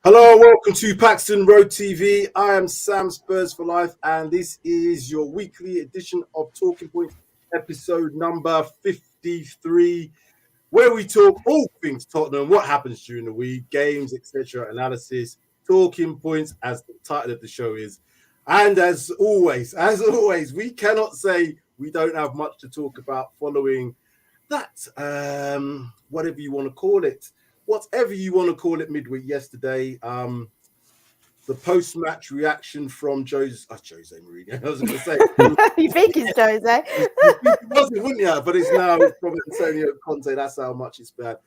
Hello, welcome to Paxton Road TV. I am Sam Spurs for Life, and this is your weekly edition of Talking Points, episode number 53, where we talk all things Tottenham, what happens during the week, games, etc., analysis, talking points, as the title of the show is. And as always, we cannot say we don't have much to talk about following that, whatever you want to call it. Whatever you want to call it, midweek yesterday, the post-match reaction from Jose Mourinho. I was going to say, you think it's Jose? it wasn't, wouldn't you? But it's from Antonio Conte. That's how much it's bad.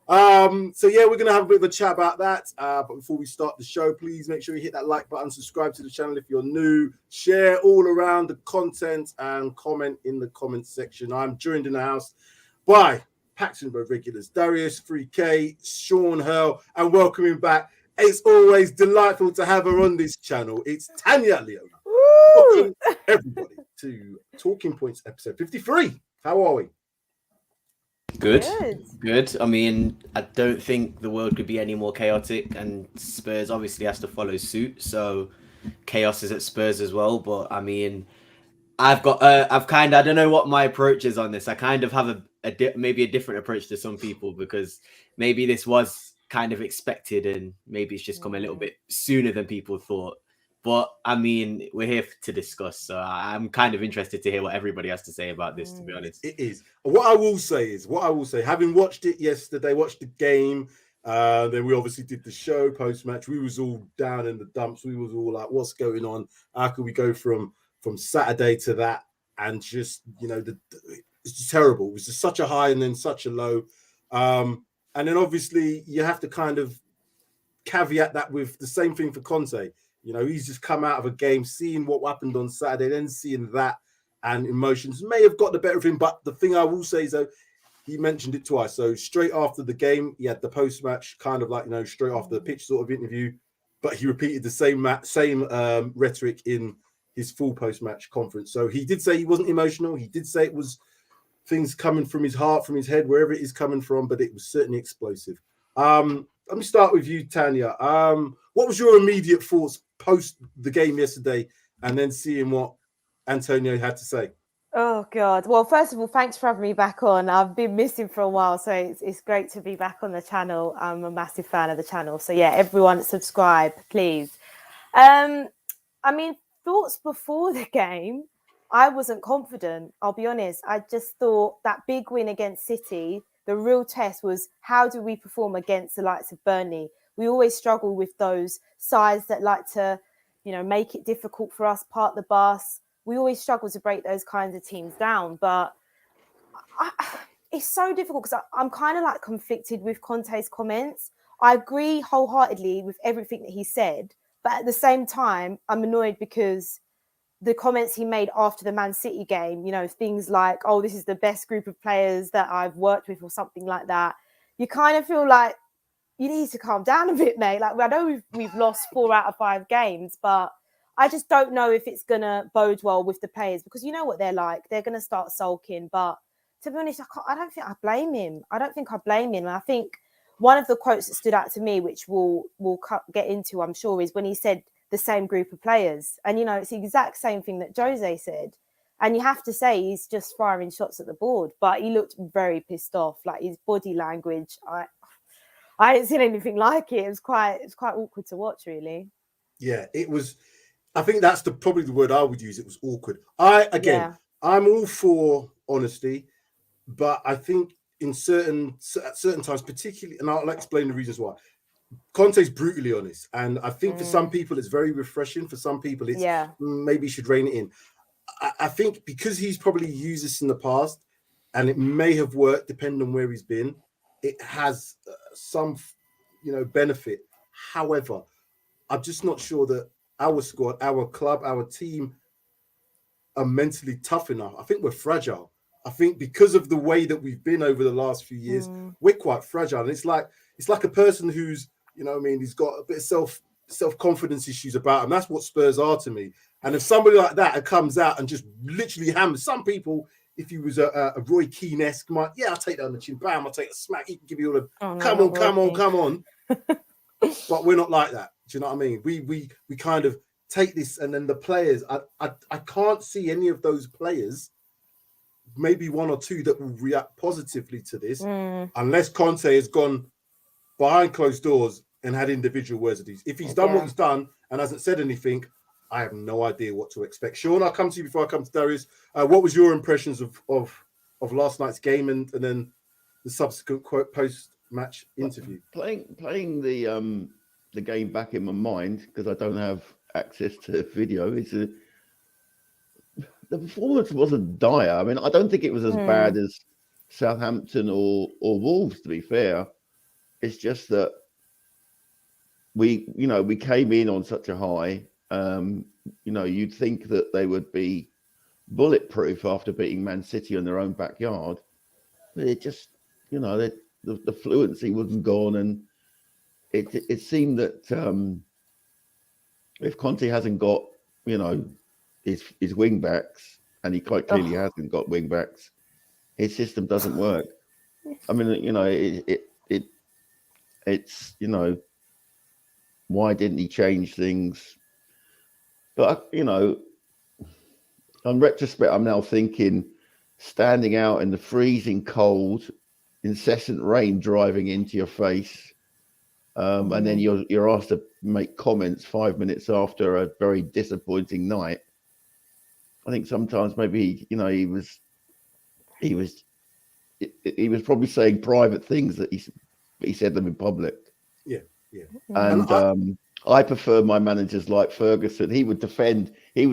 So yeah, we're going to have a bit of a chat about that. But before we start the show, please make sure you hit that like button, subscribe to the channel if you're new, share all around the content, and comment in the comments section. I'm joined in the house by Paxton Road regulars, Darius 3K, Sean Hurl, and welcoming back. It's always delightful to have her on this channel. It's Tanya Leona. Welcome everybody to Talking Points episode 53. How are we? Good. I mean, I don't think the world could be any more chaotic, and Spurs obviously has to follow suit. So chaos is at Spurs as well. But I mean, I don't know what my approach is on this. I kind of have maybe a different approach to some people, because maybe this was kind of expected and maybe it's just come a little bit sooner than people thought. But I mean, we're here to discuss, so I'm kind of interested to hear what everybody has to say about this, to be honest. It is. What I will say, having watched it yesterday, watched the game, then we obviously did the show post-match. We was all down in the dumps. We was all like, what's going on? How can we go from Saturday to that? And just, it's just terrible. It was just such a high and then such a low. And then obviously you have to kind of caveat that with the same thing for Conte. He's just come out of a game, seeing what happened on Saturday, then seeing that, and emotions may have got the better of him. But the thing I will say is, though, he mentioned it twice. So straight after the game, he had the post-match kind of like, straight after the pitch sort of interview, but he repeated the same rhetoric in his full post-match conference. So he did say he wasn't emotional. He did say it was things coming from his heart, from his head, wherever it is coming from, but it was certainly explosive. Let me start with you, Tanya. What was your immediate thoughts post the game yesterday and then seeing what Antonio had to say? Oh, God. Well, first of all, thanks for having me back on. I've been missing for a while, so it's great to be back on the channel. I'm a massive fan of the channel. So, yeah, everyone subscribe, please. I mean, thoughts before the game, I wasn't confident. I'll be honest. I just thought that big win against City, the real test was how do we perform against the likes of Burnley? We always struggle with those sides that like to, make it difficult for us, park the bus. We always struggle to break those kinds of teams down. But it's so difficult because I'm kind of like conflicted with Conte's comments. I agree wholeheartedly with everything that he said. But at the same time, I'm annoyed because the comments he made after the Man City game, things like, oh, this is the best group of players that I've worked with or something like that. You kind of feel like you need to calm down a bit, mate. Like, I know we've lost 4 out of 5 games, but I just don't know if it's going to bode well with the players, because you know what they're like. They're going to start sulking. But to be honest, I don't think I blame him. And I think one of the quotes that stood out to me, which we'll get into, I'm sure, is when he said the same group of players. And, it's the exact same thing that Jose said. And you have to say he's just firing shots at the board. But he looked very pissed off. Like, his body language, I hadn't seen anything like it. It's quite awkward to watch, really. Yeah, it was. I think that's probably the word I would use. It was awkward. I'm all for honesty, but I think at certain times, particularly, and I'll explain the reasons why. Conte's brutally honest, and I think for some people it's very refreshing. For some people, it's maybe you should rein it in. I think because he's probably used this in the past, and it may have worked depending on where he's been. It has some, benefit. However, I'm just not sure that our squad, our club, our team are mentally tough enough. I think we're fragile. I think because of the way that we've been over the last few years, we're quite fragile. And it's like a person who's, he's got a bit of self-confidence issues about him. That's what Spurs are to me. And if somebody like that comes out and just literally hammers some people, if he was a Roy Keane-esque, I'll take that on the chin, bam, I'll take a smack. He can give you all a come on. but we're not like that. Do you know what I mean? We kind of take this, and then the players. I can't see any of those players. Maybe one or two that will react positively to this, unless Conte has gone behind closed doors and had individual words of these. If he's done what he's done and hasn't said anything, I have no idea what to expect. Sean, I'll come to you before I come to Darius. What was your impressions of last night's game and then the subsequent post-match interview? Playing the game back in my mind, because I don't have access to video, the performance wasn't dire. I mean, I don't think it was as bad as Southampton or Wolves, to be fair. It's just that we came in on such a high. You'd think that they would be bulletproof after beating Man City on their own backyard. But it just, the fluency wasn't gone, and it seemed that if Conte hasn't got, his wing backs, and he quite clearly hasn't got wing backs, his system doesn't work. I mean, it's why didn't he change things? But on retrospect, I'm now thinking, standing out in the freezing cold, incessant rain driving into your face, and then you're asked to make comments 5 minutes after a very disappointing night. I think sometimes maybe he was probably saying private things that he said them in public. Yeah. And I prefer my managers like Ferguson. He would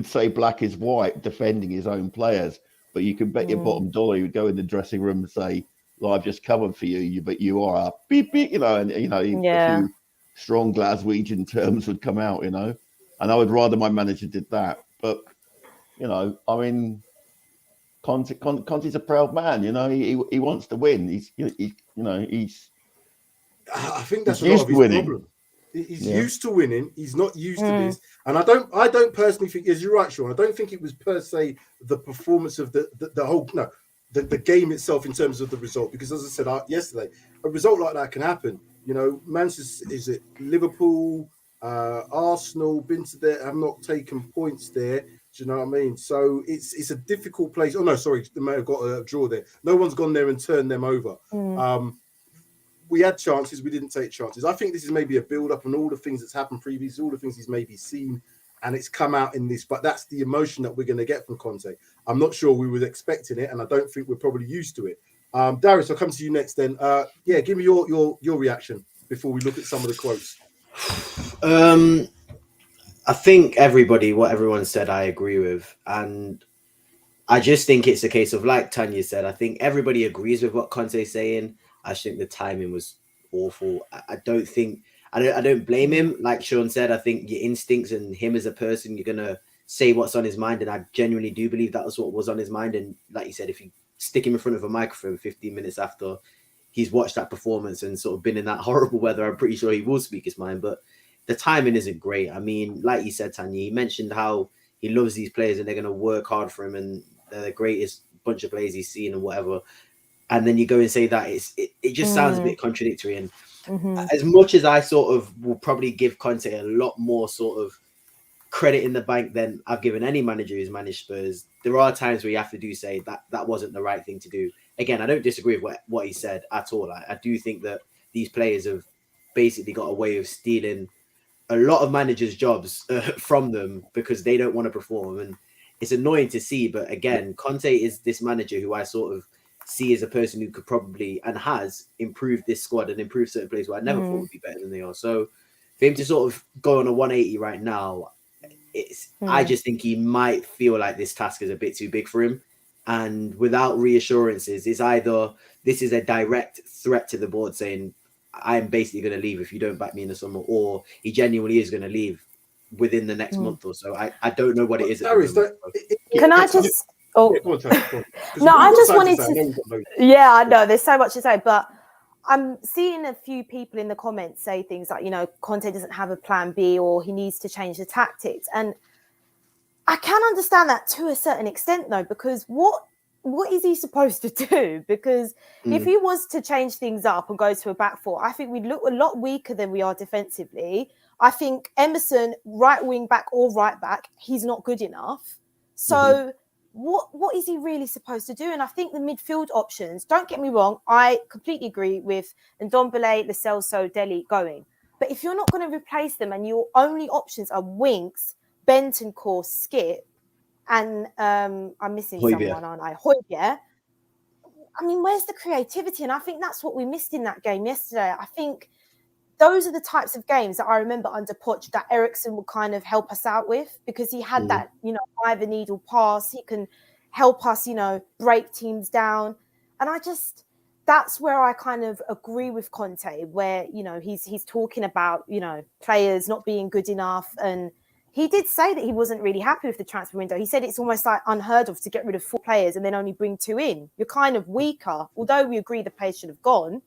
say black is white, defending his own players. But you can bet your bottom dollar he would go in the dressing room and say, "Well, I've just covered for you, but you are a beep beep," a few strong Glaswegian terms would come out, and I would rather my manager did that. But I mean, Conte's a proud man. He wants to win. He's I think that's a lot of his problem. He's used to winning. He's not used to this. And I don't personally think, as you're right, Sean, I don't think it was per se the performance of the whole, the game itself in terms of the result. Because as I said yesterday, a result like that can happen. Manchester, is it Liverpool, Arsenal, been to there, have not taken points there. Do you know what I mean? So it's a difficult place. Oh, no, sorry. They may have got a draw there. No one's gone there and turned them over. We had chances. We didn't take chances. I think this is maybe a build-up on all the things that's happened previously, all the things he's maybe seen, and it's come out in this. But that's the emotion that we're going to get from Conte. I'm not sure we were expecting it, and I don't think we're probably used to it. Darius, I'll come to you next then. Give me your reaction before we look at some of the quotes. I think what everyone said, I agree with. And I just think it's a case of, like Tanya said, I think everybody agrees with what Conte's saying. I think the timing was awful. I don't blame him. Like Sean said, I think your instincts and him as a person, you're going to say what's on his mind. And I genuinely do believe that was what was on his mind. And like you said, if you stick him in front of a microphone 15 minutes after he's watched that performance and sort of been in that horrible weather, I'm pretty sure he will speak his mind. But the timing isn't great. I mean, like you said, Tanya, he mentioned how he loves these players and they're going to work hard for him and they're the greatest bunch of players he's seen and whatever. And then you go and say that, it just sounds a bit contradictory. And as much as I sort of will probably give Conte a lot more sort of credit in the bank than I've given any manager who's managed Spurs, there are times where you have to say that wasn't the right thing to do. Again, I don't disagree with what he said at all. I do think that these players have basically got a way of stealing a lot of managers' jobs from them because they don't want to perform. And it's annoying to see. But again, Conte is this manager who I sort of see as a person who could probably and has improved this squad and improved certain players who I never thought would be better than they are. So for him to sort of go on a 180 right now, I just think he might feel like this task is a bit too big for him. And without reassurances, it's either this is a direct threat to the board saying, I'm basically going to leave if you don't back me in the summer, or he genuinely is going to leave within the next month or so. I don't know what it is. Can I just... Oh, no, I just wanted to... Yeah, I know. There's so much to say, but I'm seeing a few people in the comments say things like, Conte doesn't have a plan B or he needs to change the tactics. And I can understand that to a certain extent, though, because what what is he supposed to do? Because if he was to change things up and go to a back four, I think we'd look a lot weaker than we are defensively. I think Emerson, right wing back or right back, he's not good enough. So what is he really supposed to do? And I think the midfield options, don't get me wrong, I completely agree with Ndombele, Lo Celso, Dele going. But if you're not going to replace them and your only options are Winks, Bentancur, Skip, and I'm missing someone, aren't I? Højbjerg. I mean, where's the creativity? And I think that's what we missed in that game yesterday. I think those are the types of games that I remember under Poch that Eriksen would kind of help us out with, because he had that, eye of a needle pass. He can help us, break teams down. And that's where I kind of agree with Conte, where, he's talking about, players not being good enough. And he did say that he wasn't really happy with the transfer window. He said it's almost like unheard of to get rid of 4 players and then only bring 2 in. You're kind of weaker. Although we agree the players should have gone,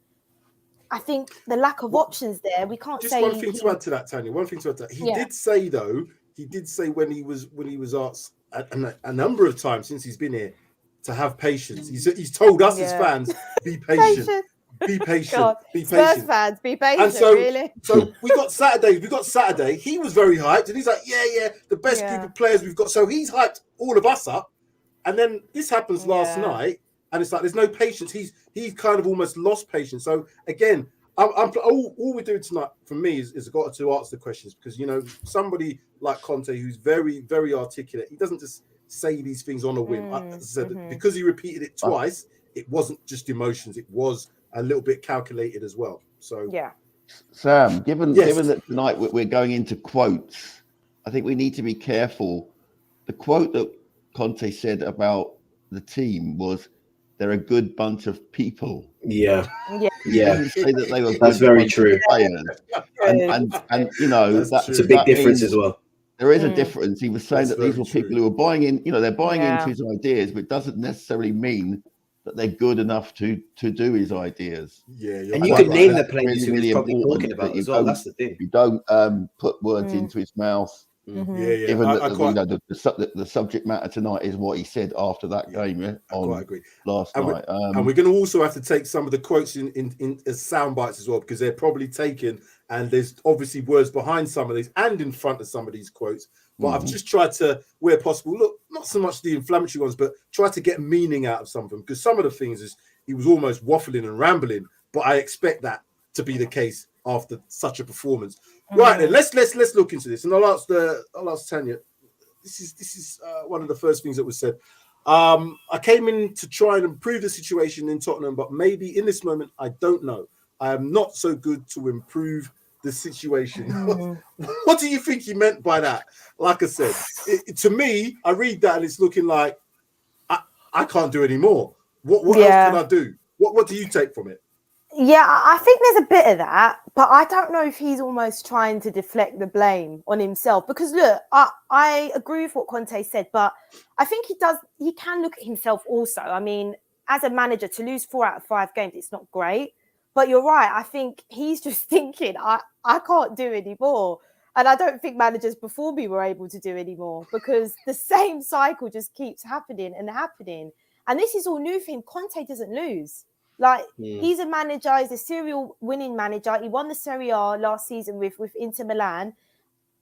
I think the lack of options there, we can't say. Just one thing to add to that, Tanya. One thing to add to that. He did say, though, when he was asked a number of times since he's been here to have patience. He's told us as fans, be patient. Be patient. God. Be patient. Spurs fans, be patient. And so, really. So we got Saturday. He was very hyped, and he's like, yeah, the best group of players we've got. So he's hyped all of us up. And then this happens last night, and it's like there's no patience. He's kind of almost lost patience. So again, all we're doing tonight for me is got to answer the questions, because somebody like Conte, who's very, very articulate, he doesn't just say these things on a whim. As I said, because he repeated it twice, it wasn't just emotions; it was a little bit calculated as well. So Sam, given that tonight we're going into quotes, I think we need to be careful. The quote that Conte said about the team was, "They're a good bunch of people." Yeah. He didn't say that they were. That's very true. Players. And that's a big difference as well. There is a difference. He was saying that these were people who are buying in. They're buying into his ideas, but it doesn't necessarily mean that they're good enough to do his ideas. And you could name the players who he's probably talking about as well. That's the thing. You don't put words into his mouth. Given that the subject matter tonight is what he said after that game last night. And we're going to also have to take some of the quotes in as sound bites as well, because they're probably taken, and there's obviously words behind some of these and in front of some of these quotes. But I've just tried to, where possible, look, not so much the inflammatory ones, but try to get meaning out of some of them, because some of the things is he was almost waffling and rambling, but I expect that to be the case after such a performance. Right then, let's look into this, and I'll ask Tanya. This is one of the first things that was said. I came in to try and improve the situation in Tottenham, but maybe in this moment, I don't know. I am not so good to improve the situation. What do you think he meant by that? Like I said, to me, I read that and it's looking like I can't do any more. What else can I do? What do you take from it? Yeah, I think there's a bit of that, but I don't know if he's almost trying to deflect the blame on himself. Because look, I agree with what Conte said, but I think he can look at himself also. I mean, as a manager, to lose 4 out of 5 games, it's not great. But you're right. I think he's just thinking, I can't do any more. And I don't think managers before me were able to do any more, because the same cycle just keeps happening and happening. And this is all new for him. Conte doesn't lose. He's a manager, he's a serial winning manager. He won the Serie A last season with Inter Milan.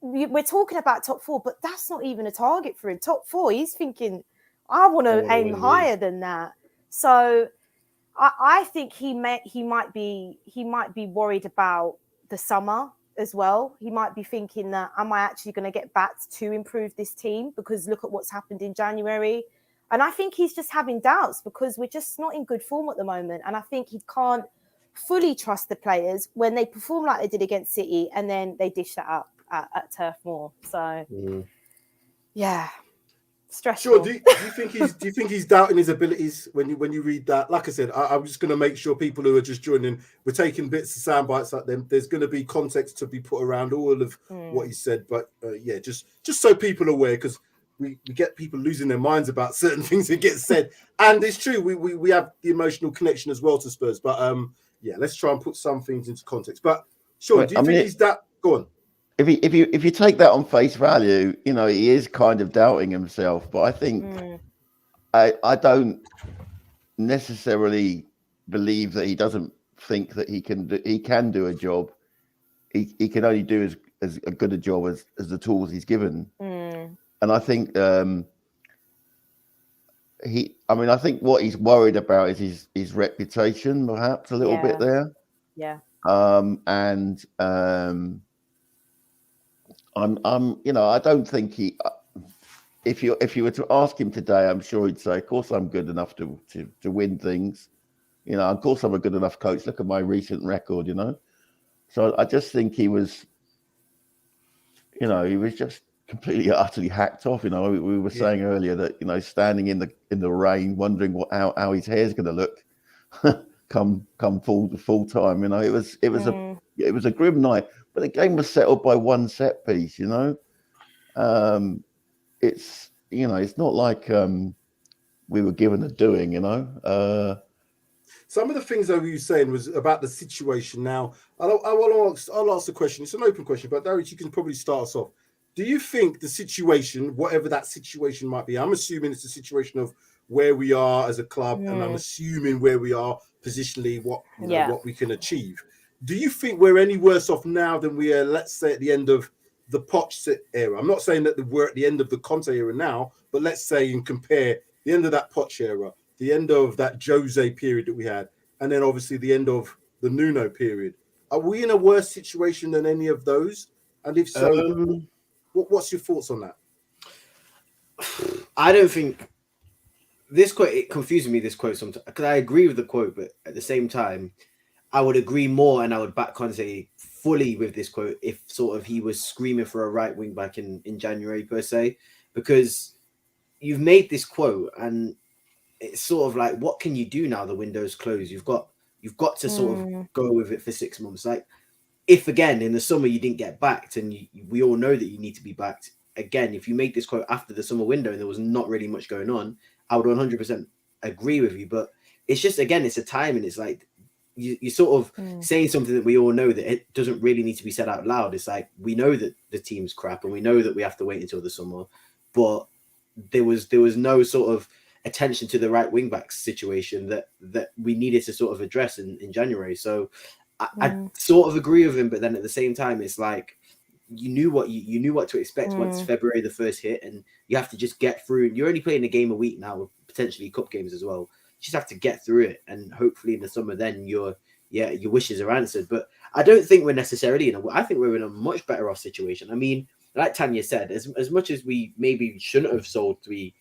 We're talking about top 4, but that's not even a target for him. Top 4, he's thinking, I want to aim higher than that. So I think he might be worried about the summer as well. He might be thinking that, am I actually going to get backed to improve this team? Because look at what's happened in January. And I think he's just having doubts because we're just not in good form at the moment. And I think he can't fully trust the players when they perform like they did against City and then they dish that up at Turf Moor. So, yeah, stressful. Sure. Do you think he's doubting his abilities when you read that? Like I said, I'm just going to make sure people who are just joining, we're taking bits of sound bites like them. There's going to be context to be put around all of what he said. But just so people are aware, because we get people losing their minds about certain things that get said, and it's true. We have the emotional connection as well to Spurs, but let's try and put some things into context. But sure, do you think he's that? Go on. If you take that on face value, he is kind of doubting himself. But I think I don't necessarily believe that he doesn't think that he can do a job. He can only do as good a job as the tools he's given. And I think I think what he's worried about is his reputation, perhaps a little bit there. Yeah. I'm I don't think he. If you were to ask him today, I'm sure he'd say, "Of course, I'm good enough to win things. Of course, I'm a good enough coach. Look at my recent record. So I just think he was, he was just completely utterly hacked off. We were saying earlier that standing in the rain, wondering how his hair's going to look come full time. It was a grim night, but the game was settled by one set piece. It's it's not like we were given a doing. Some of the things that you were saying was about the situation. Now, I'll ask the question. It's an open question, but Darius, you can probably start us off. Do you think the situation, whatever that situation might be, I'm assuming it's a situation of where we are as a club, and I'm assuming where we are positionally, what we can achieve. Do you think we're any worse off now than we are, let's say, at the end of the Poch era? I'm not saying that we're at the end of the Conte era now, but let's say and compare the end of that Poch era, the end of that Jose period that we had, and then obviously the end of the Nuno period. Are we in a worse situation than any of those? And if so, what's your thoughts on that? I don't think this quote, it confuses me, this quote sometimes, because I agree with the quote, but at the same time, I would agree more and I would back Conte fully with this quote if sort of he was screaming for a right wing back in January per se, because you've made this quote and it's sort of like, what can you do now the window's closed? You've got to sort of go with it for 6 months. Like, if again in the summer you didn't get backed, and we all know that you need to be backed, again, if you make this quote after the summer window and there was not really much going on, I would 100% agree with you. But it's just, again, it's a time, and it's like you're sort of saying something that we all know that it doesn't really need to be said out loud. It's like, we know that the team's crap and we know that we have to wait until the summer, but there was no sort of attention to the right wing back situation that we needed to sort of address in January. So I sort of agree with him, but then at the same time, it's like you knew what to expect once February the first hit, and you have to just get through. You're only playing a game a week now, with potentially cup games as well. You just have to get through it, and hopefully in the summer, then your wishes are answered. But I don't think we're necessarily I think we're in a much better off situation. I mean, like Tanya said, as much as we maybe shouldn't have sold three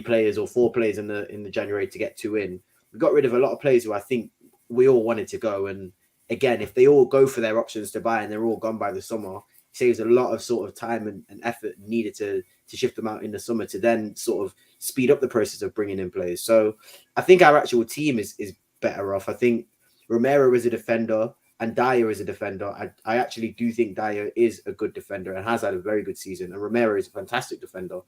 players or 4 players in the January to get 2 in, we got rid of a lot of players who I think we all wanted to go. And again, if they all go for their options to buy and they're all gone by the summer, it saves a lot of sort of time and effort needed to shift them out in the summer to then sort of speed up the process of bringing in players. So I think our actual team is better off. I think Romero is a defender and Dyer is a defender. I actually do think Dyer is a good defender and has had a very good season, and Romero is a fantastic defender.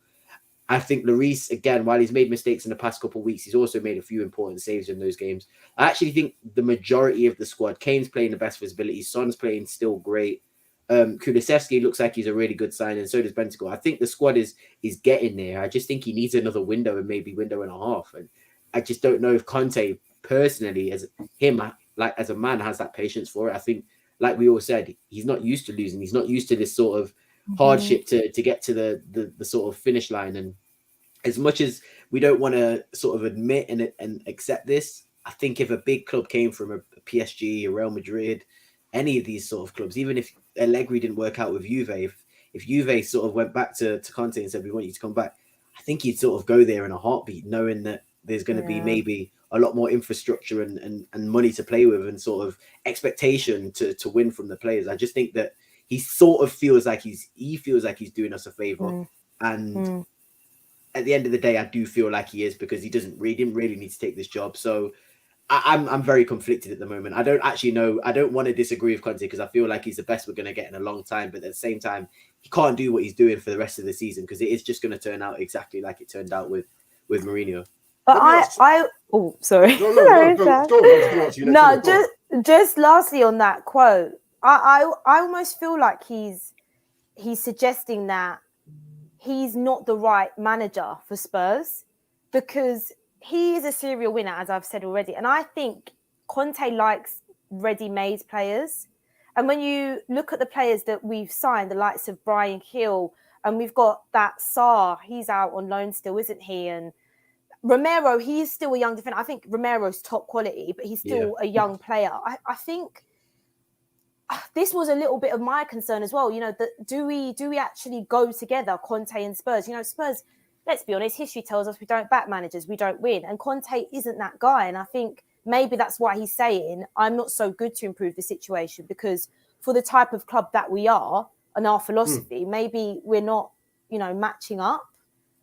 I think Lloris, again, while he's made mistakes in the past couple of weeks, he's also made a few important saves in those games. I actually think the majority of the squad, Kane's playing the best visibility, Son's playing still great. Kulusevski looks like he's a really good sign, and so does Bentancur. I think the squad is getting there. I just think he needs another window and maybe window and a half. And I just don't know if Conte personally, as him, like as a man, has that patience for it. I think, like we all said, he's not used to losing. He's not used to this sort of hardship to get to the sort of finish line. And as much as we don't want to sort of admit and accept this, I think if a big club came from a PSG, a Real Madrid, any of these sort of clubs, even if Allegri didn't work out with Juve, if Juve sort of went back to Conte and said, we want you to come back, I think he'd sort of go there in a heartbeat, knowing that there's going to be maybe a lot more infrastructure and money to play with and sort of expectation to win from the players. I just think that he sort of feels like he's doing us a favor. And at the end of the day, I do feel like he is, because he didn't really need to take this job. So I'm very conflicted at the moment. I don't actually know. I don't want to disagree with Conte because I feel like he's the best we're going to get in a long time. But at the same time, he can't do what he's doing for the rest of the season, because it is just going to turn out exactly like it turned out with Mourinho. But sorry. No, just lastly on that quote, I almost feel like he's suggesting that he's not the right manager for Spurs. because he is a serial winner, as I've said already. And I think Conte likes ready-made players. And when you look at the players that we've signed, the likes of Brian Hill, and we've got that Sarr, he's out on loan still, isn't he? And Romero, he is still a young defender. I think Romero's top quality, but he's still a young player. I think this was a little bit of my concern as well. You know, that do we actually go together, Conte and Spurs? You know, Spurs, let's be honest, history tells us we don't back managers, we don't win. And Conte isn't that guy. And I think maybe that's why he's saying, I'm not so good to improve the situation, because for the type of club that we are and our philosophy, maybe we're not, you know, matching up.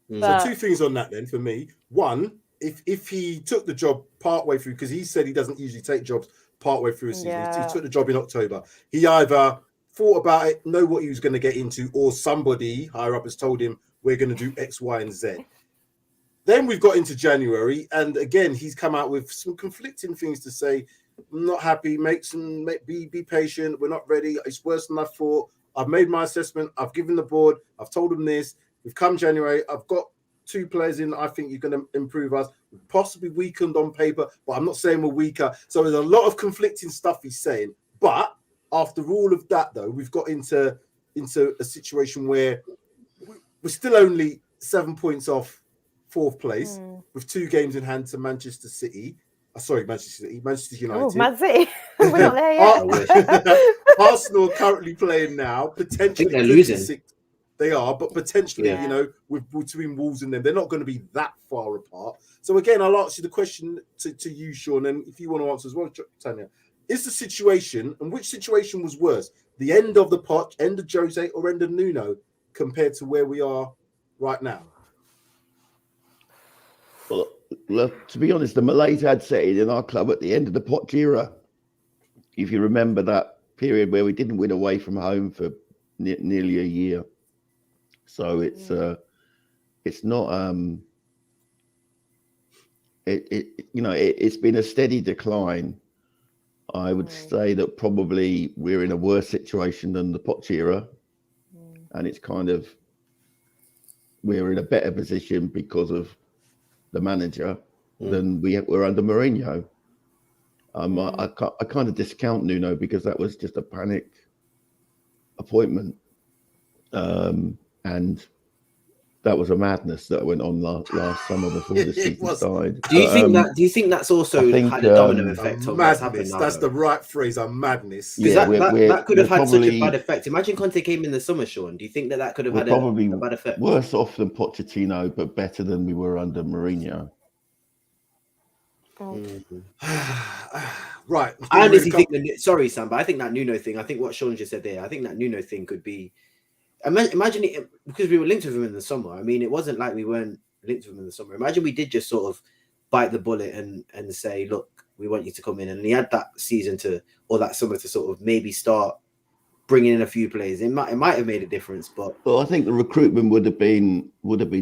So two things on that then for me. One, if he took the job partway through, because he said he doesn't usually take jobs partway through a season. He took the job in October. He either thought about it, know what he was going to get into, or somebody higher up has told him we're going to do X, Y, and Z. Then we've got into January, and again, he's come out with some conflicting things to say. I'm not happy. Be patient. We're not ready. It's worse than I thought. I've made my assessment. I've given the board. I've told them this. We've come January. I've got 2 players in. I think you're going to improve us. Possibly weakened on paper, but I'm not saying we're weaker. So there's a lot of conflicting stuff he's saying. But after all of that, though, we've got into a situation where we're still only 7 points off 4th place with 2 games in hand to Manchester City. Manchester United. Oh, Man City. We're not there yet. Arsenal are currently playing now. Potentially, I think they're losing. They are, but potentially, you know, with between Wolves and them, they're not going to be that far apart. So again, I'll ask you the question to you, Sean, and if you want to answer as well, Tanya, is the situation, and which situation was worse, the end of the pot, end of Jose, or end of Nuno, compared to where we are right now? Well, look, to be honest, the Malays had set in our club at the end of the Poch era. If you remember that period where we didn't win away from home for nearly a year. So it's not it's been a steady decline. I would say that probably we're in a worse situation than the Poch era, and it's kind of we're in a better position because of the manager than we were under Mourinho. I kind of discount Nuno because that was just a panic appointment. And that was a madness that went on last summer before the season started. Do you think that's also had a domino effect on what's happened now? That's the right phrase, a madness. Because that could have had such a bad effect. Imagine Conte came in the summer, Sean. Do you think that could have had a bad effect? Worse off than Pochettino, but better than we were under Mourinho. Right. I honestly think sorry, Sam, but I think that Nuno thing, I think what Sean just said there, I think that Nuno thing could be. Imagine it, because we were linked with him in the summer. I mean, it wasn't like we weren't linked with him in the summer. Imagine we did just sort of bite the bullet and say, look, we want you to come in. And he had that season or that summer to sort of maybe start bringing in a few players. It might have made a difference, but well, I think the recruitment would have been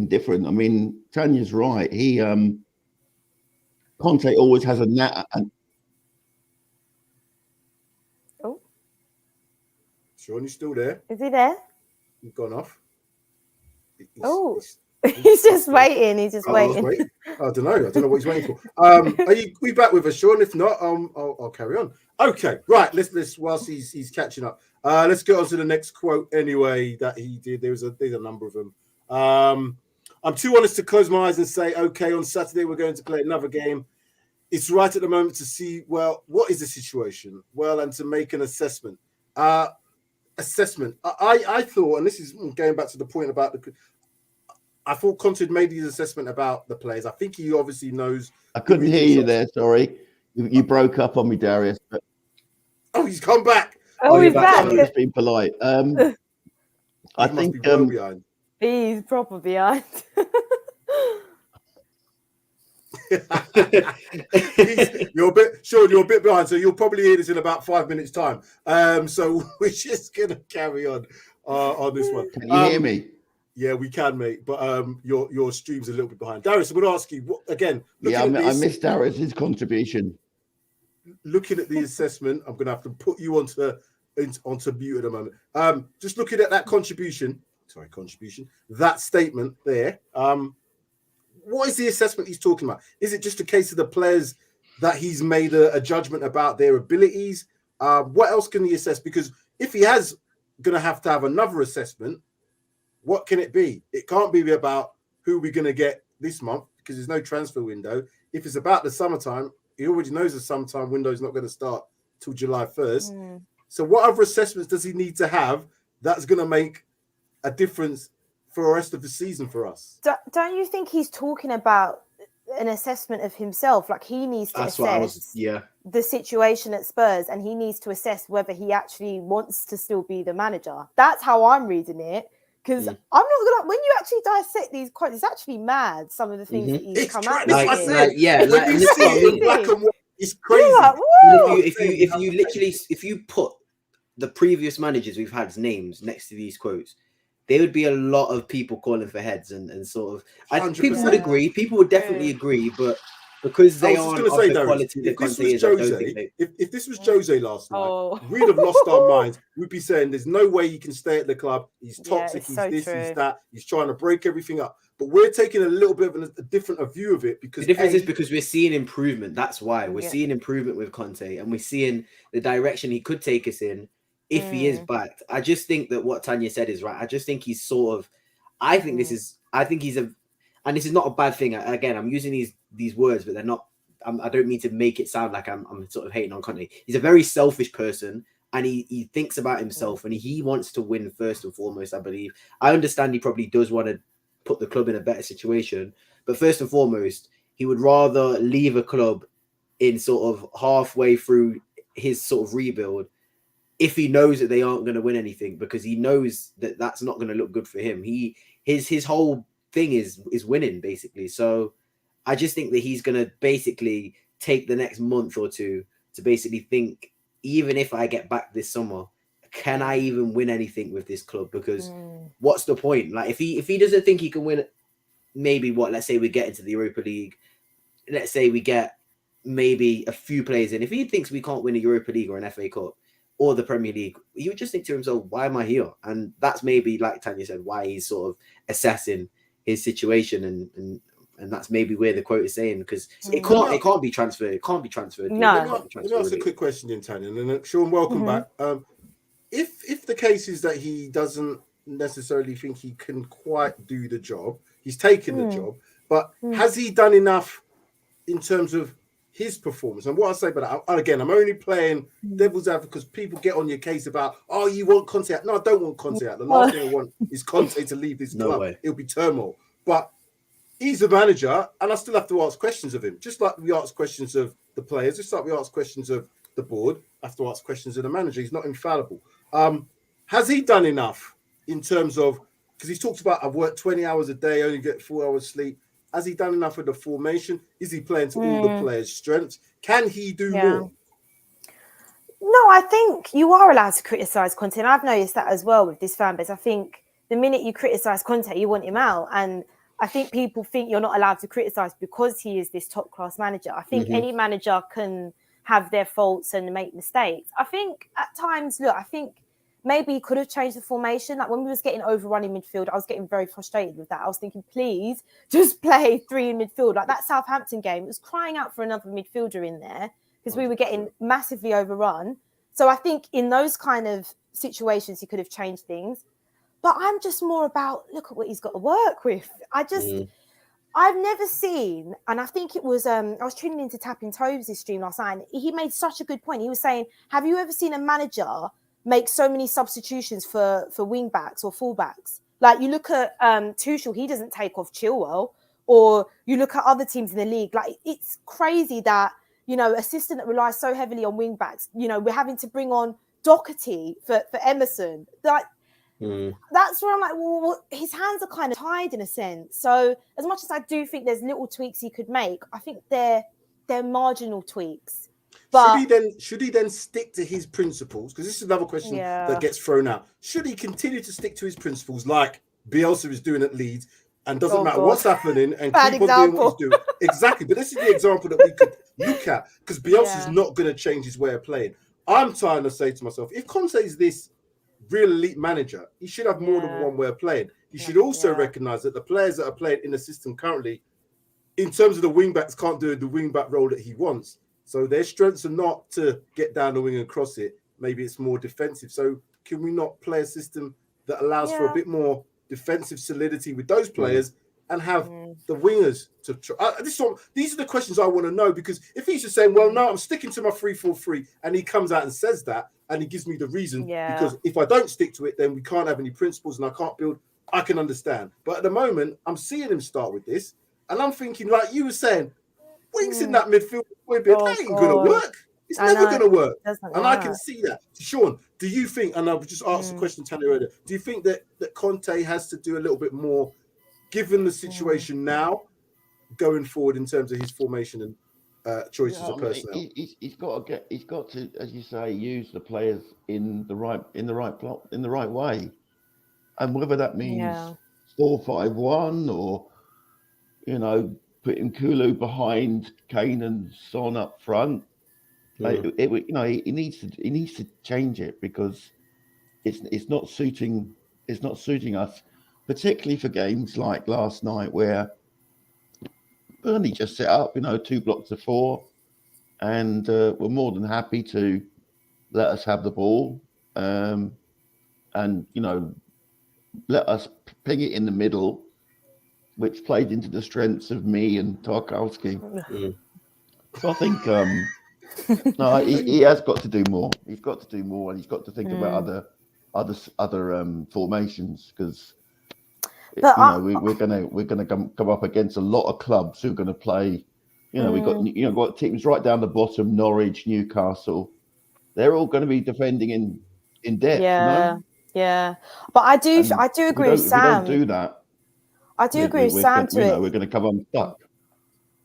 different. I mean, Tanya's right. Conte always has a net. Oh, Sean, you still there? Is he there? He's gone off. He's just waiting. He's just waiting. I don't know what he's waiting for. Are you back with us, Sean? If not, I'll carry on. Okay, right. Let's whilst he's catching up. Let's get on to the next quote anyway that he did. There's a number of them. I'm too honest to close my eyes and say, okay, on Saturday we're going to play another game. It's right at the moment to see, well, what is the situation? Well, and to make an assessment. I thought, and this is going back to the point about I thought Conte had made his assessment about the players. I think he obviously knows. I couldn't hear you there. Sorry, you broke up on me, Darius. But... Oh, he's come back. Oh, he's back. He's been polite. I think he's proper behind. You're a bit behind, so you'll probably hear this in about 5 minutes' time. So we're just gonna carry on this one. Can you hear me? Yeah, we can, mate. But your stream's a little bit behind. Darius, I'm going to ask you what, again. I missed Darius's contribution. Looking at the assessment, I'm going to have to put you onto mute at the moment. Just looking at that contribution, that statement there. what is the assessment he's talking about? Is it just a case of the players that he's made a judgment about their abilities? What else can he assess? Because if he has going to have another assessment, what can it be? It can't be about who we're going to get this month because there's no transfer window. If it's about the summertime, he already knows the summertime window is not going to start till July 1st. So what other assessments does he need to have that's going to make a difference for the rest of the season for us? Don't you think he's talking about an assessment of himself? Like he needs to assess the situation at Spurs, and he needs to assess whether he actually wants to still be the manager. That's how I'm reading it. Because I'm not gonna, when you actually dissect these quotes, it's actually mad. Some of the things that he's come out with. When you see it in black and white, it's crazy. Like, if you put the previous managers we've had's names next to these quotes, there would be a lot of people calling for heads and sort of. People would agree. People would definitely agree, but because they aren't of the quality that Conte is, if this was Jose last night, we'd have lost our minds. We'd be saying there's no way he can stay at the club. He's toxic. He's this, he's that. He's trying to break everything up. But we're taking a little bit of a different view of it because the difference is because we're seeing improvement. That's why we're seeing improvement with Conte, and we're seeing the direction he could take us in if he is backed. I just think that what Tanya said is right. I just think he's sort of. I think he's and this is not a bad thing. Again, I'm using these words, but they're not. I don't mean to make it sound like I'm sort of hating on Conte. He's a very selfish person, and he thinks about himself, and he wants to win first and foremost. I believe. I understand he probably does want to put the club in a better situation, but first and foremost, he would rather leave a club in sort of halfway through his sort of rebuild if he knows that they aren't going to win anything, because he knows that that's not going to look good for him. His whole thing is winning, basically. So I just think that he's going to basically take the next month or two to basically think, even if I get back this summer, can I even win anything with this club? Because what's the point? Like if he doesn't think he can win, maybe let's say we get into the Europa League, let's say we get maybe a few players in. If he thinks we can't win a Europa League or an FA Cup or the Premier League, he would just think to himself, why am I here? And that's maybe, like Tanya said, why he's sort of assessing his situation, and that's maybe where the quote is saying, because it can't be transferred. It can't be transferred. No. Let me ask a quick question, then, Tanya, and then Sean, welcome back. If the case is that he doesn't necessarily think he can quite do the job, he's taken the job, but has he done enough in terms of his performance? And what I say about that, again, I'm only playing devil's advocate because people get on your case about, oh, you want Conte out. No, I don't want Conte out. The last thing I want is Conte to leave this club. Way. It'll be turmoil. But he's the manager, and I still have to ask questions of him, just like we ask questions of the players, just like we ask questions of the board. I have to ask questions of the manager. He's not infallible. Has he done enough in terms of, because he's talked about, I've worked 20 hours a day, only get 4 hours sleep. Has he done enough with the formation? Is he playing to all the players' strengths? Can he do more? No, I think you are allowed to criticise Conte, and I've noticed that as well with this fan base. I think the minute you criticise Conte, you want him out, and I think people think you're not allowed to criticise because he is this top-class manager. I think any manager can have their faults and make mistakes. I think at times, I think maybe he could have changed the formation. Like when we was getting overrun in midfield, I was getting very frustrated with that. I was thinking, please just play 3 in midfield. Like that Southampton game, it was crying out for another midfielder in there because we were getting massively overrun. So I think in those kind of situations, he could have changed things. But I'm just more about, look at what he's got to work with. I've never seen, and I think it was, I was tuning into Tapping Toes' stream last night, and he made such a good point. He was saying, have you ever seen a manager make so many substitutions for wing backs or fullbacks? Like you look at Tuchel, he doesn't take off Chilwell, or you look at other teams in the league. Like it's crazy that, a system that relies so heavily on wing backs, we're having to bring on Doherty for Emerson. Like that's where I'm like, well, his hands are kind of tied in a sense. So as much as I do think there's little tweaks he could make, I think they're marginal tweaks. But should he then stick to his principles? Because this is another question that gets thrown out. Should he continue to stick to his principles like Bielsa is doing at Leeds, and doesn't matter what's happening, and keep on doing what he's doing? Exactly. But this is the example that we could look at, because Bielsa's not going to change his way of playing. I'm trying to say to myself, if Conte is this real elite manager, he should have more than one way of playing. He should also recognize that the players that are playing in the system currently in terms of the wing backs, can't do the wing back role that he wants. So their strengths are not to get down the wing and cross it. Maybe it's more defensive. So can we not play a system that allows for a bit more defensive solidity with those players and have the wingers to these are the questions I want to know, because if he's just saying, well, no, I'm sticking to my 3-4-3, and he comes out and says that and he gives me the reason, because if I don't stick to it, then we can't have any principles and I can't build, I can understand. But at the moment, I'm seeing him start with this, and I'm thinking, like you were saying, wings in that midfield, that ain't going to work. It's never going to work. And I can see that. Sean, do you think, and I've just asked the question Tanya earlier, do you think that Conte has to do a little bit more, given the situation now, going forward in terms of his formation and choices of personnel? He's got to, as you say, use the players in the right way. And whether that means 4-5-1 or, putting Kulu behind Kane and Son up front, he needs to change it, because it's not suiting us, particularly for games like last night where Burnley just set up 2 blocks of 4, and we're more than happy to let us have the ball, and let us ping it in the middle, which played into the strengths of me and Tarkowski. So I think no, he has got to do more. He's got to do more, and he's got to think about other formations, because we're gonna come up against a lot of clubs who are going to play. We got teams right down the bottom: Norwich, Newcastle. They're all going to be defending in depth. Yeah. But I do agree with Sam. If we don't do that, I do agree with Sam we're going to come unstuck.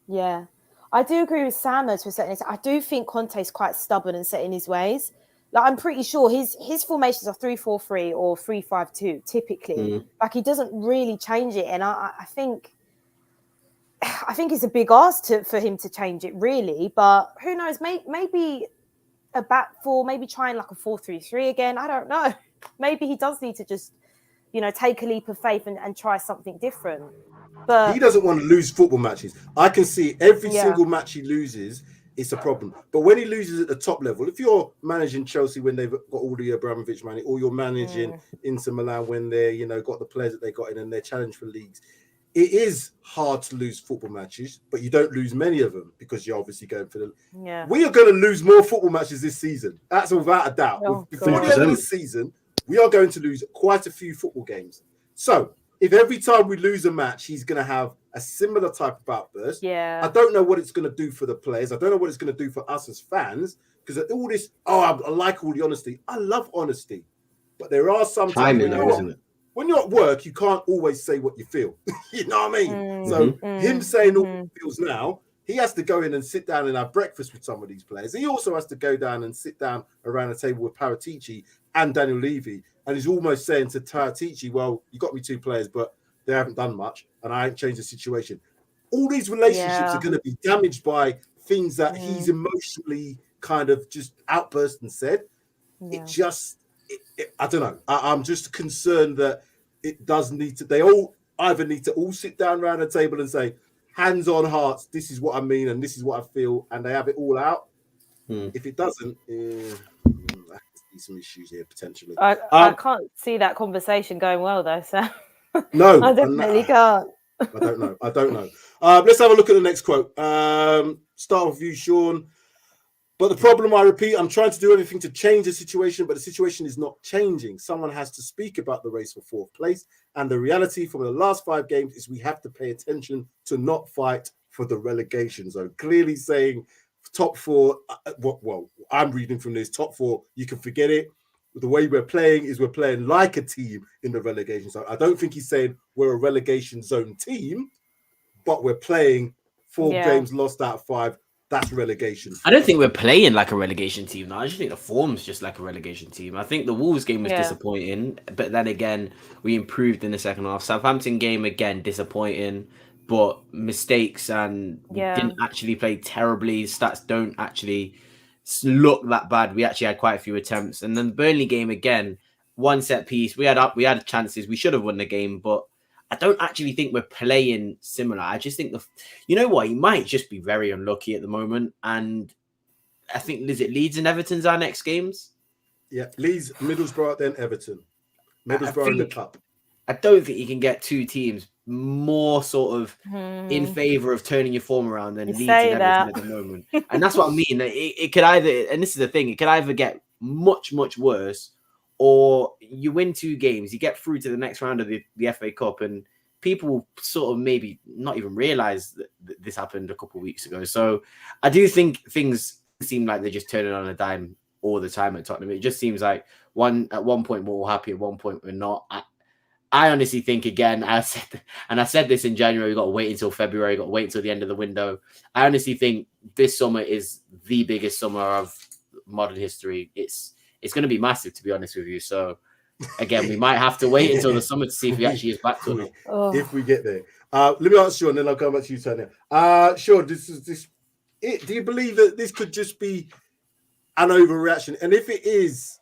Yeah. I do agree with Sam though, to a certain extent. I do think Conte's quite stubborn and set in his ways. Like, I'm pretty sure his formations are 3-4-3 or 3-5-2 typically. Like, he doesn't really change it, and I think it's a big ask for him to change it, really. But who knows? Maybe a back four, maybe trying like a 4-3-3 again. I don't know. Maybe he does need to just, take a leap of faith and try something different. But he doesn't want to lose football matches. I can see every single match he loses, it's a problem. But when he loses at the top level, if you're managing Chelsea when they've got all the Abramovich money, or you're managing Inter Milan when they're, got the players that they got in and they're challenged for leagues, it is hard to lose football matches, but you don't lose many of them because you're obviously going for the... Yeah. We are going to lose more football matches this season. That's without a doubt. Before the end of the season, we are going to lose quite a few football games. So if every time we lose a match, he's going to have a similar type of outburst, I don't know what it's going to do for the players. I don't know what it's going to do for us as fans, because all this, I like all the honesty. I love honesty. But there are some times when you're at work, you can't always say what you feel. You know what I mean? So him saying all he feels now, he has to go in and sit down and have breakfast with some of these players. He also has to go down and sit down around a table with PRTv and Daniel Levy. And he's almost saying to PRTv, well, you got me 2 players, but they haven't done much, and I ain't changed the situation. All these relationships are going to be damaged by things that he's emotionally kind of just outburst and said. It just, I don't know. I'm just concerned that it does need to, they all either need to all sit down around a table and say, hands on hearts, this is what I mean and this is what I feel, and they have it all out. If it doesn't, I see some issues here potentially. I can't see that conversation going well though, so no, I definitely can't. I don't know. Let's have a look at the next quote. Start with you, Sean. But the problem, I repeat, I'm trying to do everything to change the situation, but the situation is not changing. Someone has to speak about the race for 4th place. And the reality from the last 5 games is we have to pay attention to not fight for the relegation. So clearly saying top 4, well, I'm reading from this, top 4, you can forget it. The way we're playing is we're playing like a team in the relegation zone. I don't think he's saying we're a relegation zone team, but we're playing 4 games lost out of 5. That's relegation. I don't think we're playing like a relegation team now. I just think the form's just like a relegation team. I think the Wolves game was disappointing, but then again, we improved in the second half. Southampton game, again, disappointing, but mistakes, and we didn't actually play terribly. Stats don't actually look that bad. We actually had quite a few attempts. And then the Burnley game, again, 1 set piece. We had chances. We should have won the game, but I don't actually think we're playing similar. I just think you know what? He might just be very unlucky at the moment. And I think, is it Leeds and Everton's our next games? Yeah, Leeds, Middlesbrough, then Everton. Middlesbrough in the cup. I don't think you can get two teams more sort of in favour of turning your form around than Leeds and Everton at the moment. And that's what I mean. It could either, and this is the thing, it could either get much, much worse, or you win two games, you get through to the next round of the FA Cup, and people sort of maybe not even realise that this happened a couple of weeks ago. So I do think things seem like they're just turning on a dime all the time at Tottenham. It just seems like at one point we're all happy, at one point we're not. I honestly think, again, I said this in January, we've got to wait until February, got to wait until the end of the window. I honestly think this summer is the biggest summer of modern history. It's going to be massive, to be honest with you. So, again, we might have to wait until the summer to see if he actually is back to it. If we get there. Let me ask Sean, then I'll come back to you, Tanya. Sean, do you believe that this could just be an overreaction? And if it is,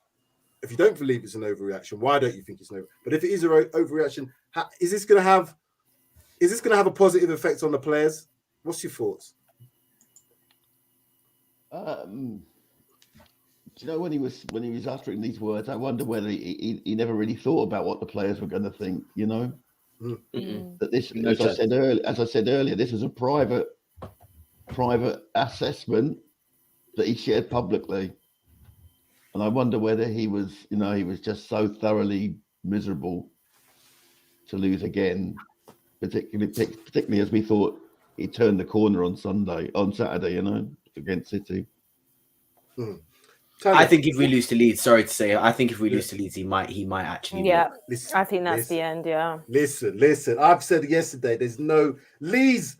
if you don't believe it's an overreaction, why don't you think it's an overreaction? But if it is an overreaction, is this going to have a positive effect on the players? What's your thoughts? Do you know, when he was uttering these words, I wonder whether he never really thought about what the players were going to think. You know, that this, as I said earlier, this is a private assessment that he shared publicly. And I wonder whether he was just so thoroughly miserable to lose again, particularly as we thought he turned the corner on Saturday, you know, against City. I think if we lose to Leeds, sorry to say, I think if we lose to Leeds, he might actually. Yeah, I think that's the end. Yeah. Listen. I've said yesterday, there's no Leeds.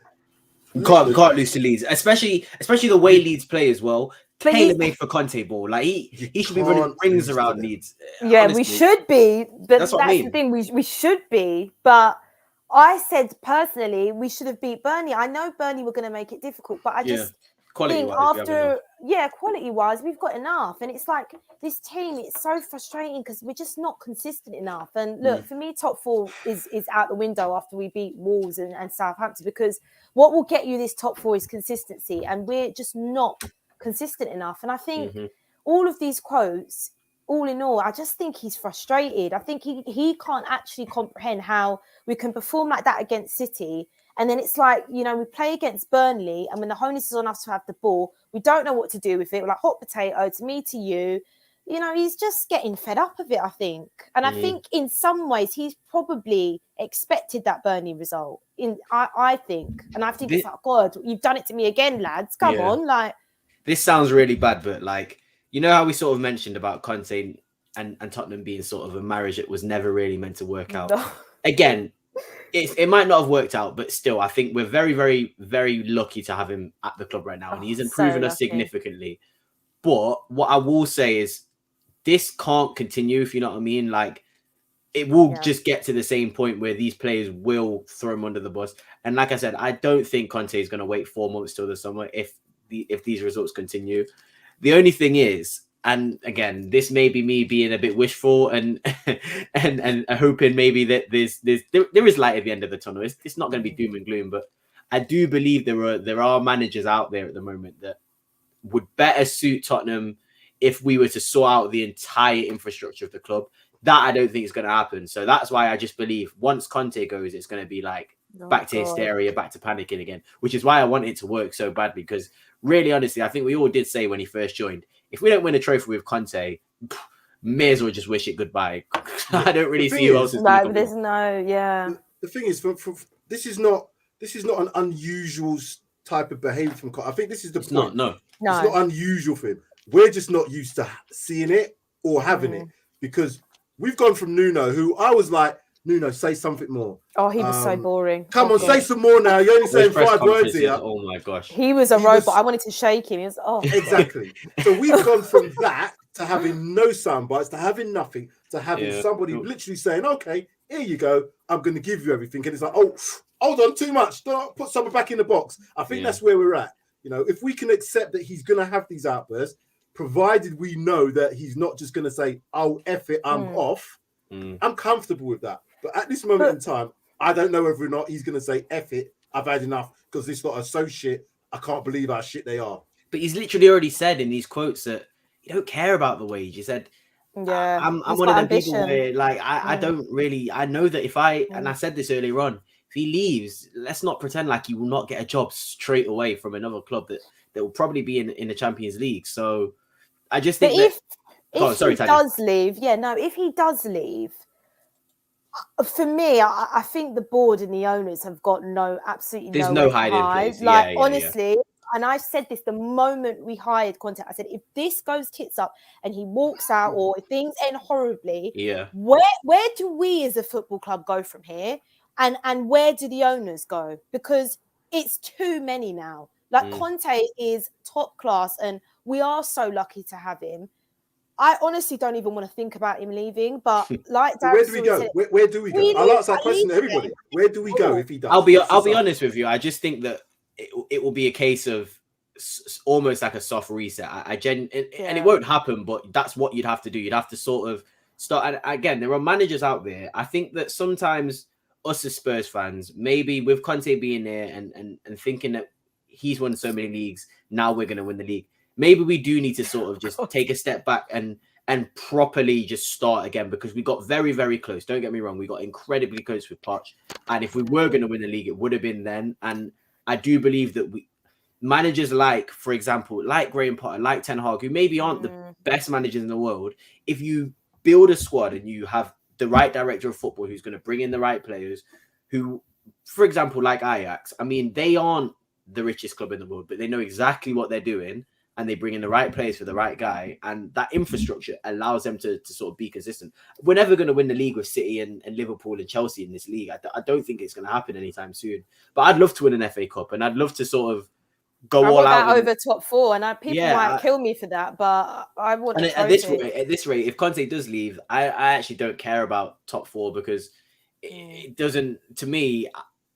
Can't lose to Leeds, especially the way Leeds play as well. Tailor made for Conte ball. Like he should be running rings around Leeds. Yeah, honestly. We should be. But that's the thing. We should be. But I said personally, we should have beat Burnley. I know Burnley were going to make it difficult, but I just think quality-wise, we've got enough. And it's like this team, it's so frustrating because we're just not consistent enough. And look, for me, top four is out the window after we beat Wolves and Southampton, because what will get you this top four is consistency. And we're just not consistent enough. And I think all of these quotes, all in all, I just think he's frustrated. I think he can't actually comprehend how we can perform like that against City. And then it's like, you know, we play against Burnley, and when the onus is on us to have the ball, we don't know what to do with it. We're like hot potato, to me, to you. You know, he's just getting fed up of it, I think. And I think in some ways he's probably expected that Burnley result. I think. And I think it's like, God, you've done it to me again, lads. Come on, like. This sounds really bad, but like, you know how we sort of mentioned about Conte and Tottenham being sort of a marriage that was never really meant to work out. No. Again, it might not have worked out, but still, I think we're very, very, very lucky to have him at the club right now. And he's improving us significantly. But what I will say is this can't continue, if you know what I mean. Like, it will just get to the same point where these players will throw him under the bus. And like I said, I don't think Conte is going to wait 4 months till the summer if these results continue. The only thing is, and again, this may be me being a bit wishful and hoping maybe that there is light at the end of the tunnel. It's not going to be doom and gloom, but I do believe there are managers out there at the moment that would better suit Tottenham if we were to sort out the entire infrastructure of the club. That I don't think is going to happen. So that's why I just believe once Conte goes, it's going to be like back to hysteria, back to panicking again, which is why I want it to work so badly. Because really, honestly, I think we all did say when he first joined, if we don't win a trophy with Conte, may as well just wish it goodbye. I don't really see who else is like, there's no, The thing is, this is not an unusual type of behavior from Conte. I think this is the point. No, it's not unusual for him. We're just not used to seeing it or having it, because we've gone from Nuno, who I was like, Nuno, say something more. Oh, he was so boring. Come on, say some more now. You're only saying 5 words here. Oh my gosh. He was a robot. I wanted to shake him. He was, Exactly. So we've gone from that to having no sound bites, to having nothing, to having somebody literally saying, okay, here you go. I'm going to give you everything. And it's like, oh, hold on, too much. Don't put someone back in the box. I think that's where we're at. You know, if we can accept that he's going to have these outbursts, provided we know that he's not just going to say, oh, F it, I'm off. I'm comfortable with that. But at this moment in time, I don't know whether or not he's going to say, F it, I've had enough, because this lot are so shit, I can't believe how shit they are. But he's literally already said in these quotes that you don't care about the wage. He said, Yeah, I'm he's one of got them people ambition. where, like, I don't really, I know that if I, and I said this earlier on, if he leaves, let's not pretend like he will not get a job straight away from another club that will probably be in the Champions League. So I just think if sorry, he Tanya. does leave, if he does leave, for me, I think the board and the owners have got absolutely There's no no hiding place. Like, Yeah, honestly, and I said this the moment we hired Conte. I said, if this goes tits up and he walks out, or if things end horribly, where do we as a football club go from here? And where do the owners go? Because it's too many now. Like, Conte is top class, and we are so lucky to have him. I honestly don't even want to think about him leaving, but like where do we go? Where do we go? I'll ask that question to everybody. Where do we go if he does? I'll be honest with you. I just think that it will be a case of almost like a soft reset. And it won't happen, but that's what you'd have to do. You'd have to sort of start. And again, there are managers out there. I think that sometimes us as Spurs fans, maybe with Conte being there and thinking that he's won so many leagues, now we're going to win the league. Maybe we do need to sort of just take a step back and properly just start again, because we got very, very close. Don't get me wrong. We got incredibly close with Poch. And if we were going to win the league, it would have been then. And I do believe that managers like, for example, like Graham Potter, like Ten Hag, who maybe aren't the best managers in the world, if you build a squad and you have the right director of football who's going to bring in the right players, who, for example, like Ajax, I mean, they aren't the richest club in the world, but they know exactly what they're doing. And they bring in the right players for the right guy. And that infrastructure allows them to sort of be consistent. We're never going to win the league with City and Liverpool and Chelsea in this league. I don't think it's going to happen anytime soon. But I'd love to win an FA Cup. And I'd love to sort of go all out. Over top four. And people might kill me for that. But I want to. At this rate, if Conte does leave, I actually don't care about top four, because it doesn't, to me,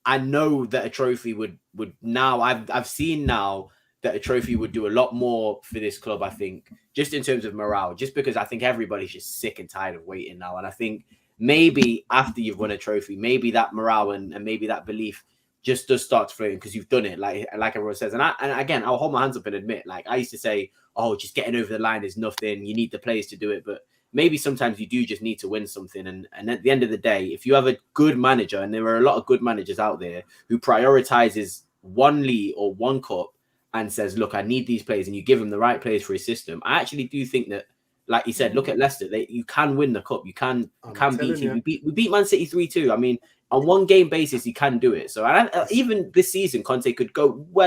I know that a trophy would now, I've seen now, that a trophy would do a lot more for this club, I think, just in terms of morale, just because I think everybody's just sick and tired of waiting now. And I think maybe after you've won a trophy, maybe that morale and maybe that belief just does start to flow, because you've done it, like everyone says. And again, I'll hold my hands up and admit, like, I used to say, oh, just getting over the line is nothing. You need the players to do it. But maybe sometimes you do just need to win something. And at the end of the day, if you have a good manager, and there are a lot of good managers out there who prioritizes one league or one cup, and says, look, I need these players, and you give them the right players for his system, I actually do think that, like you said, look at Leicester. You can win the cup. You can beat you. We beat Man City 3-2. I mean, on one game basis, you can do it. So even this season, Conte could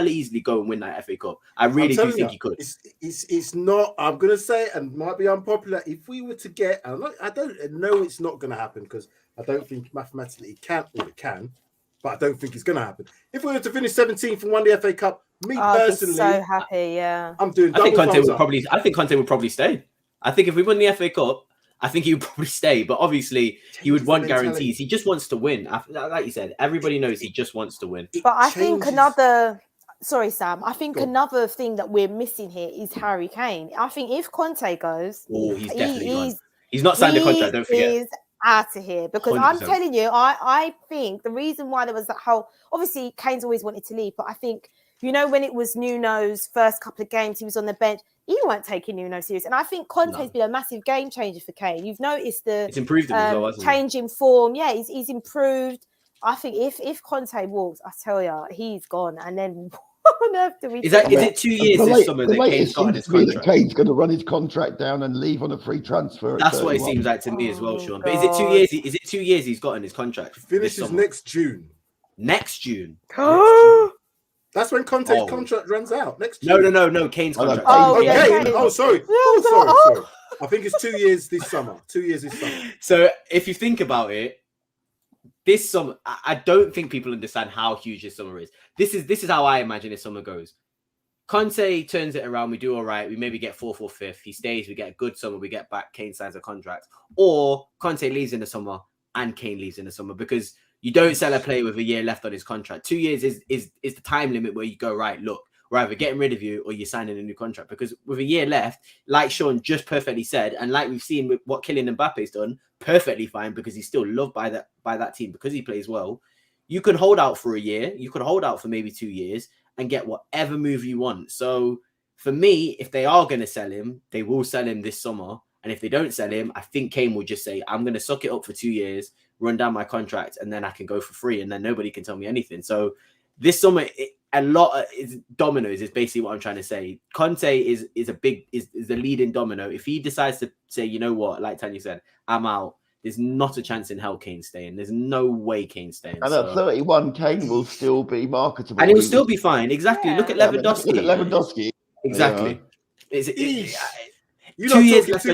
easily go and win that FA Cup. I really do think he could. It's not, I'm going to say, and might be unpopular, if we were to get, I don't know it's not going to happen, because I don't think mathematically it can, but I don't think it's going to happen. If we were to finish 17th and won the FA Cup, me personally, I'd be so happy. Yeah, I'm doing. I think Conte would probably stay. I think if we won the FA Cup, I think he would probably stay. But obviously, he would want guarantees. He just wants to win. Like you said, everybody knows he just wants to win. But I think another. Sorry, Sam. I think another thing that we're missing here is Harry Kane. I think if Conte goes, he's definitely gone. He's not signed a contract. Don't forget. He's out of here, because 100%. I'm telling you, I think the reason why there was that whole, obviously Kane's always wanted to leave, but I think, when it was Nuno's first couple of games, he was on the bench, he weren't taking Nuno serious. And I think Conte's been a massive game changer for Kane. You've noticed it's improved him as well, change in form. Yeah, he's improved. I think if Conte walks, I tell you, he's gone. And then what on earth do we is it 2 years this summer that Kane's got his contract? Kane's going to run his contract down and leave on a free transfer. That's what it seems like to me as well, Sean. But is it 2 years? Is it 2 years he's got in his contract? Finishes next June. Next June. That's when Conte's contract runs out. Next June. No. Kane's contract. Kane. Oh, sorry. Sorry. I think it's 2 years this summer. 2 years this summer. So if you think about it, this summer, I don't think people understand how huge this summer is. This is how I imagine this summer goes. Conte turns it around. We do all right. We maybe get 4th or 5th. He stays. We get a good summer. We get back. Kane signs a contract. Or Conte leaves in the summer and Kane leaves in the summer, because you don't sell a player with a year left on his contract. 2 years is the time limit where you go, right, look, we're either getting rid of you or you're signing a new contract. Because with a year left, like Sean just perfectly said, and like we've seen with what Kylian Mbappe's done, perfectly fine because he's still loved by that team because he plays well. You could hold out for a year, you could hold out for maybe 2 years and get whatever move you want. So for me, if they are going to sell him, they will sell him this summer. And if they don't sell him, I think Kane will just say, I'm going to suck it up for 2 years, run down my contract, and then I can go for free. And then nobody can tell me anything. So this summer, a lot is dominoes is basically what I'm trying to say. Conte is the leading domino. If he decides to say, you know what, like Tanya said, I'm out, there's not a chance in hell Kane's staying. There's no way Kane's staying. And at 31, Kane will still be marketable. And he'll still be fine. Exactly. Yeah. Look at Lewandowski. Look at Lewandowski. Exactly. You 2 years left.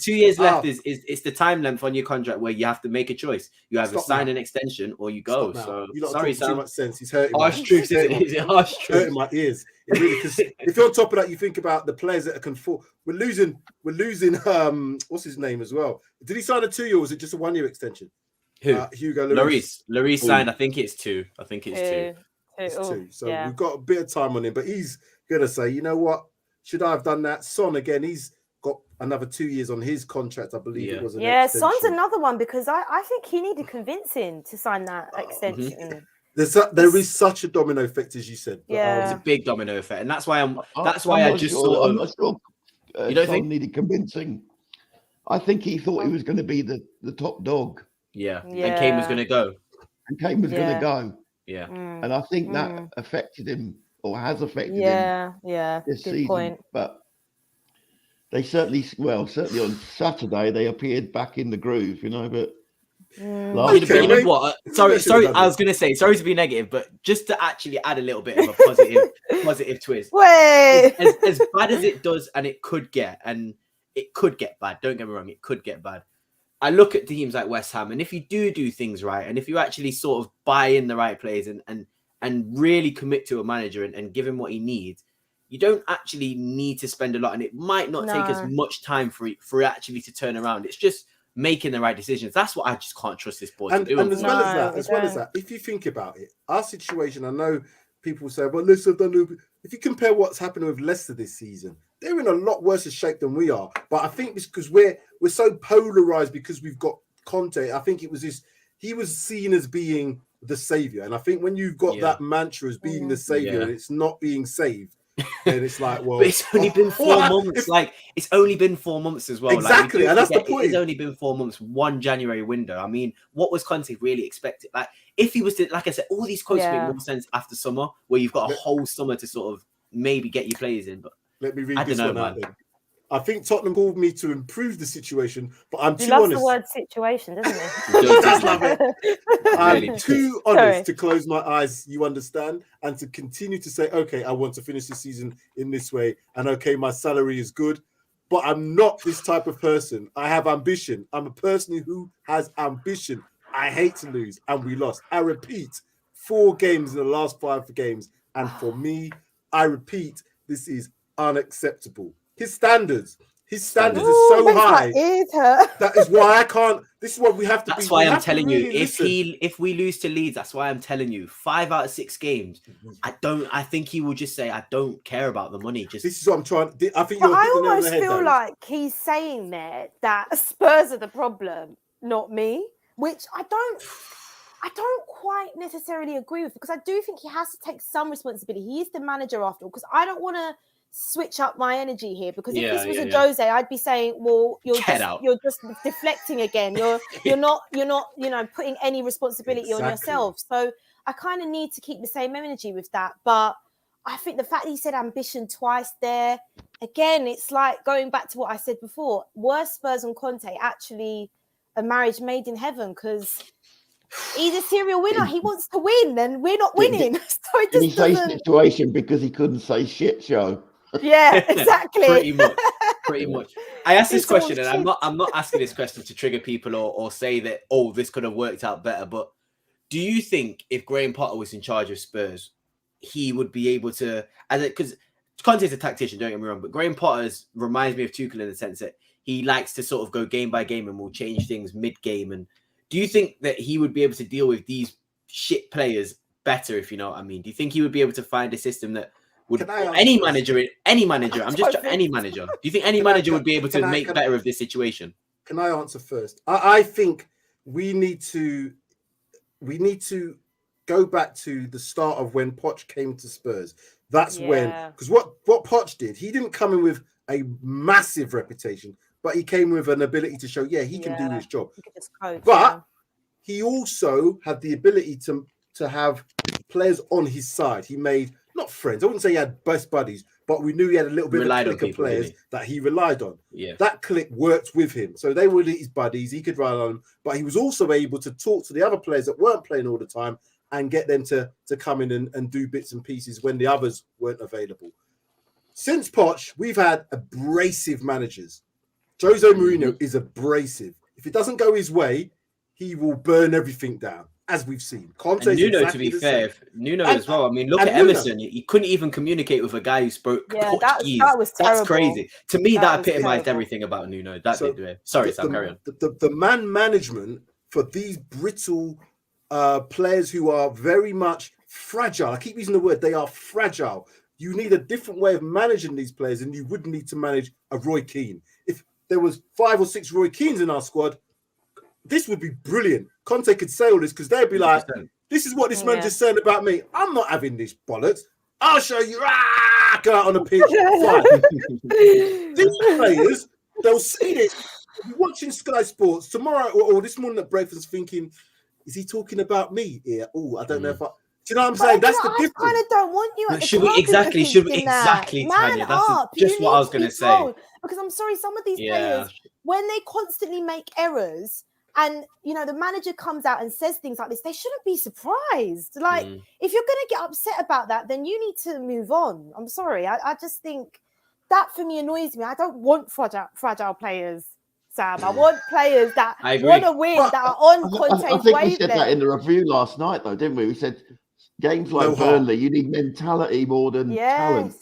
2 years left is it's the time length on your contract where you have to make a choice. You either sign an extension or you go. So sorry, Sam. Too much sense. He's hurting. Harsh truth, is it? Harsh truth. Hurting my ears. Because if you're on top of that, you think about the players that can fall. We're losing. What's his name as well? Did he sign a 2 year or was it just a 1 year extension? Who? Hugo Lloris. Lloris signed. I think it's 2. It's 2. So we've got a bit of time on him, but he's gonna say, you know what? Should I have done that? Son again. He's got another 2 years on his contract, I believe it was. Son's another one because I think he needed convincing to sign that extension. There is such a domino effect, as you said. It's a big domino effect, and that's why I'm not sure. You don't think needed convincing? I think he thought he was going to be the top dog. Yeah, and Kane was going to go. Going to go. Yeah, and I think that affected him or has affected him. This good season. Point. But they certainly on Saturday they appeared back in the groove, you know. But you know what? Sorry. I was going to say sorry to be negative, but just to actually add a little bit of a positive twist. Wait, as bad as it does, and it could get bad. Don't get me wrong, it could get bad. I look at teams like West Ham, and if you do things right, and if you actually sort of buy in the right players and really commit to a manager and give him what he needs, you don't actually need to spend a lot, and it might not take as much time for it actually to turn around. It's just making the right decisions. That's what I just can't trust this board to do. And as well as that, if you think about it, our situation, I know people say, well, listen, if you compare what's happening with Leicester this season, they're in a lot worse a shape than we are. But I think it's because we're so polarized because we've got Conte. I think it was he was seen as being the savior. And I think when you've got that mantra as being the savior and it's not being saved, then it's like, well, but it's only been 4 months. It's only been 4 months as well. Exactly, and that's the point. It's only been 4 months, one January window. I mean, what was Conte really expected? Like, if he was to, like I said, all these quotes make more sense after summer, where you've got a whole summer to sort of maybe get your players in. But let me read this one out then. I think Tottenham called me to improve the situation, but I'm too honest. He loves the word situation, doesn't he? Just love it. I'm too honest to close my eyes, you understand, and to continue to say, okay, I want to finish the season in this way, and okay, my salary is good, but I'm not this type of person. I have ambition. I'm a person who has ambition. I hate to lose, and we lost. I repeat, 4 games in the last 5 games, and for me, I repeat, this is unacceptable. His standards are so high. That is why I can't. This is what we have to. That's why I'm telling you. If we lose to Leeds, that's why I'm telling you. 5 out of 6 games. I think he will just say, I don't care about the money. This is what I'm trying. I think. But I almost feel like he's saying there that Spurs are the problem, not me. Which I don't quite necessarily agree with, because I do think he has to take some responsibility. He is the manager after all. Because I don't want to switch up my energy here, because if this was a Jose, I'd be saying, well, you're just deflecting again. You're not putting any responsibility on yourself. So I kind of need to keep the same energy with that. But I think the fact that he said ambition twice there, again, it's like going back to what I said before. Were Spurs and Conte actually a marriage made in heaven? Because he's a serial winner. He wants to win, and we're not winning. So it just doesn't. Situation because he couldn't say shit show. Yeah, exactly. Pretty much. I asked this question, and I'm not asking this question to trigger people or say that, oh, this could have worked out better. But do you think if Graham Potter was in charge of Spurs, he would be able to, because Conte's a tactician, don't get me wrong, but Graham Potter reminds me of Tuchel in the sense that he likes to sort of go game by game and will change things mid-game. And do you think that he would be able to deal with these shit players better, if you know what I mean? Do you think he would be able to find a system that would Can I answer any this? manager, any manager? I'm just any manager. Do you think any manager would be able to make better of this situation? Can I answer first? I think we need to go back to the start of when Poch came to Spurs. That's when, because what Poch did, he didn't come in with a massive reputation, but he came with an ability to show, he can do his job. He could just coach, but he also had the ability to have players on his side. He made, not friends, I wouldn't say he had best buddies, but we knew he had a little bit of a clique of players that he relied on. Yeah. That clique worked with him. So they were his buddies, he could rely on them, but he was also able to talk to the other players that weren't playing all the time and get them to come in and do bits and pieces when the others weren't available. Since Poch, we've had abrasive managers. Jose Mourinho is abrasive. If it doesn't go his way, he will burn everything down, as we've seen. Conte, and Nuno, to be fair, Nuno as well. I mean, look at Emerson. He couldn't even communicate with a guy who spoke Portuguese. That was terrible. That's crazy. To me, that epitomized everything about Nuno. That did do it. Sorry, Sam, carry on. The man management for these brittle players who are very much fragile. I keep using the word, they are fragile. You need a different way of managing these players, and you wouldn't need to manage a Roy Keane. If there was 5 or 6 Roy Keanes in our squad, this would be brilliant. Conte could say all this because they'd be like, 100%. This is what this man just said about me. I'm not having this bollocks. I'll show you. Go out on the pitch. These players, they'll see this. You're watching Sky Sports tomorrow or this morning at breakfast thinking, is he talking about me here? Oh, I don't know if I... Do you know what I'm saying? That's the difference. I kind of don't want you at the Should we exactly, Tanya? That's just what I was going to say. Because I'm sorry, some of these players, when they constantly make errors and, you know, the manager comes out and says things like this, they shouldn't be surprised. Like, if you're going to get upset about that, then you need to move on. I'm sorry. I just think that, for me, annoys me. I don't want fragile players, Sam. I want players that want to win, that are on Conte's wavelength. I think we said that in the review last night, though, didn't we? We said games like Burnley, you need mentality more than talent.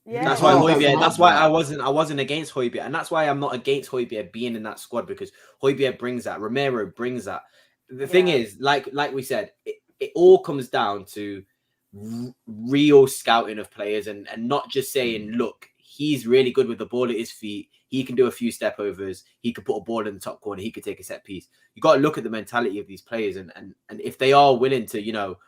Yeah. That's why Højbjerg. That's why I wasn't against Højbjerg, and that's why I'm not against Højbjerg being in that squad, because Højbjerg brings that. Romero brings that. The thing is, like we said, it all comes down to real scouting of players, and not just saying, look, he's really good with the ball at his feet. He can do a few step overs. He could put a ball in the top corner. He could take a set piece. You got to look at the mentality of these players, and if they are willing to, you know,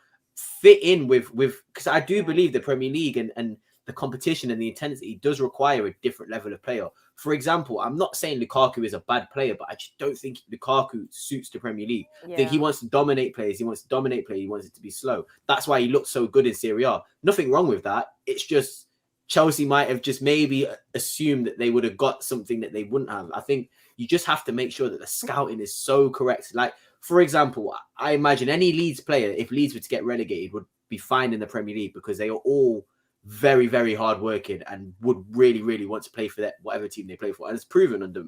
fit in with because I do believe the Premier League and the competition and the intensity does require a different level of player. For example, I'm not saying Lukaku is a bad player, but I just don't think Lukaku suits the Premier League. I think he wants to dominate players. He wants to dominate play. He wants it to be slow. That's why he looks so good in Serie A. Nothing wrong with that. It's just Chelsea might have just maybe assumed that they would have got something that they wouldn't have. I think you just have to make sure that the scouting is so correct. Like, for example, I imagine any Leeds player, if Leeds were to get relegated, would be fine in the Premier League because they are all very, very hard working and would really, really want to play for that whatever team they play for. And it's proven under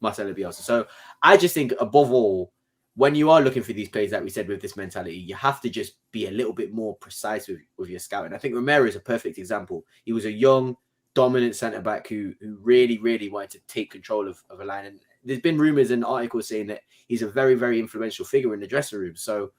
Marcelo Bielsa. So I just think, above all, when you are looking for these players, like we said, with this mentality, you have to just be a little bit more precise with your scouting. I think Romero is a perfect example. He was a young, dominant centre-back who really, really wanted to take control of a line. And there's been rumours and articles saying that he's a very, very influential figure in the dressing room. So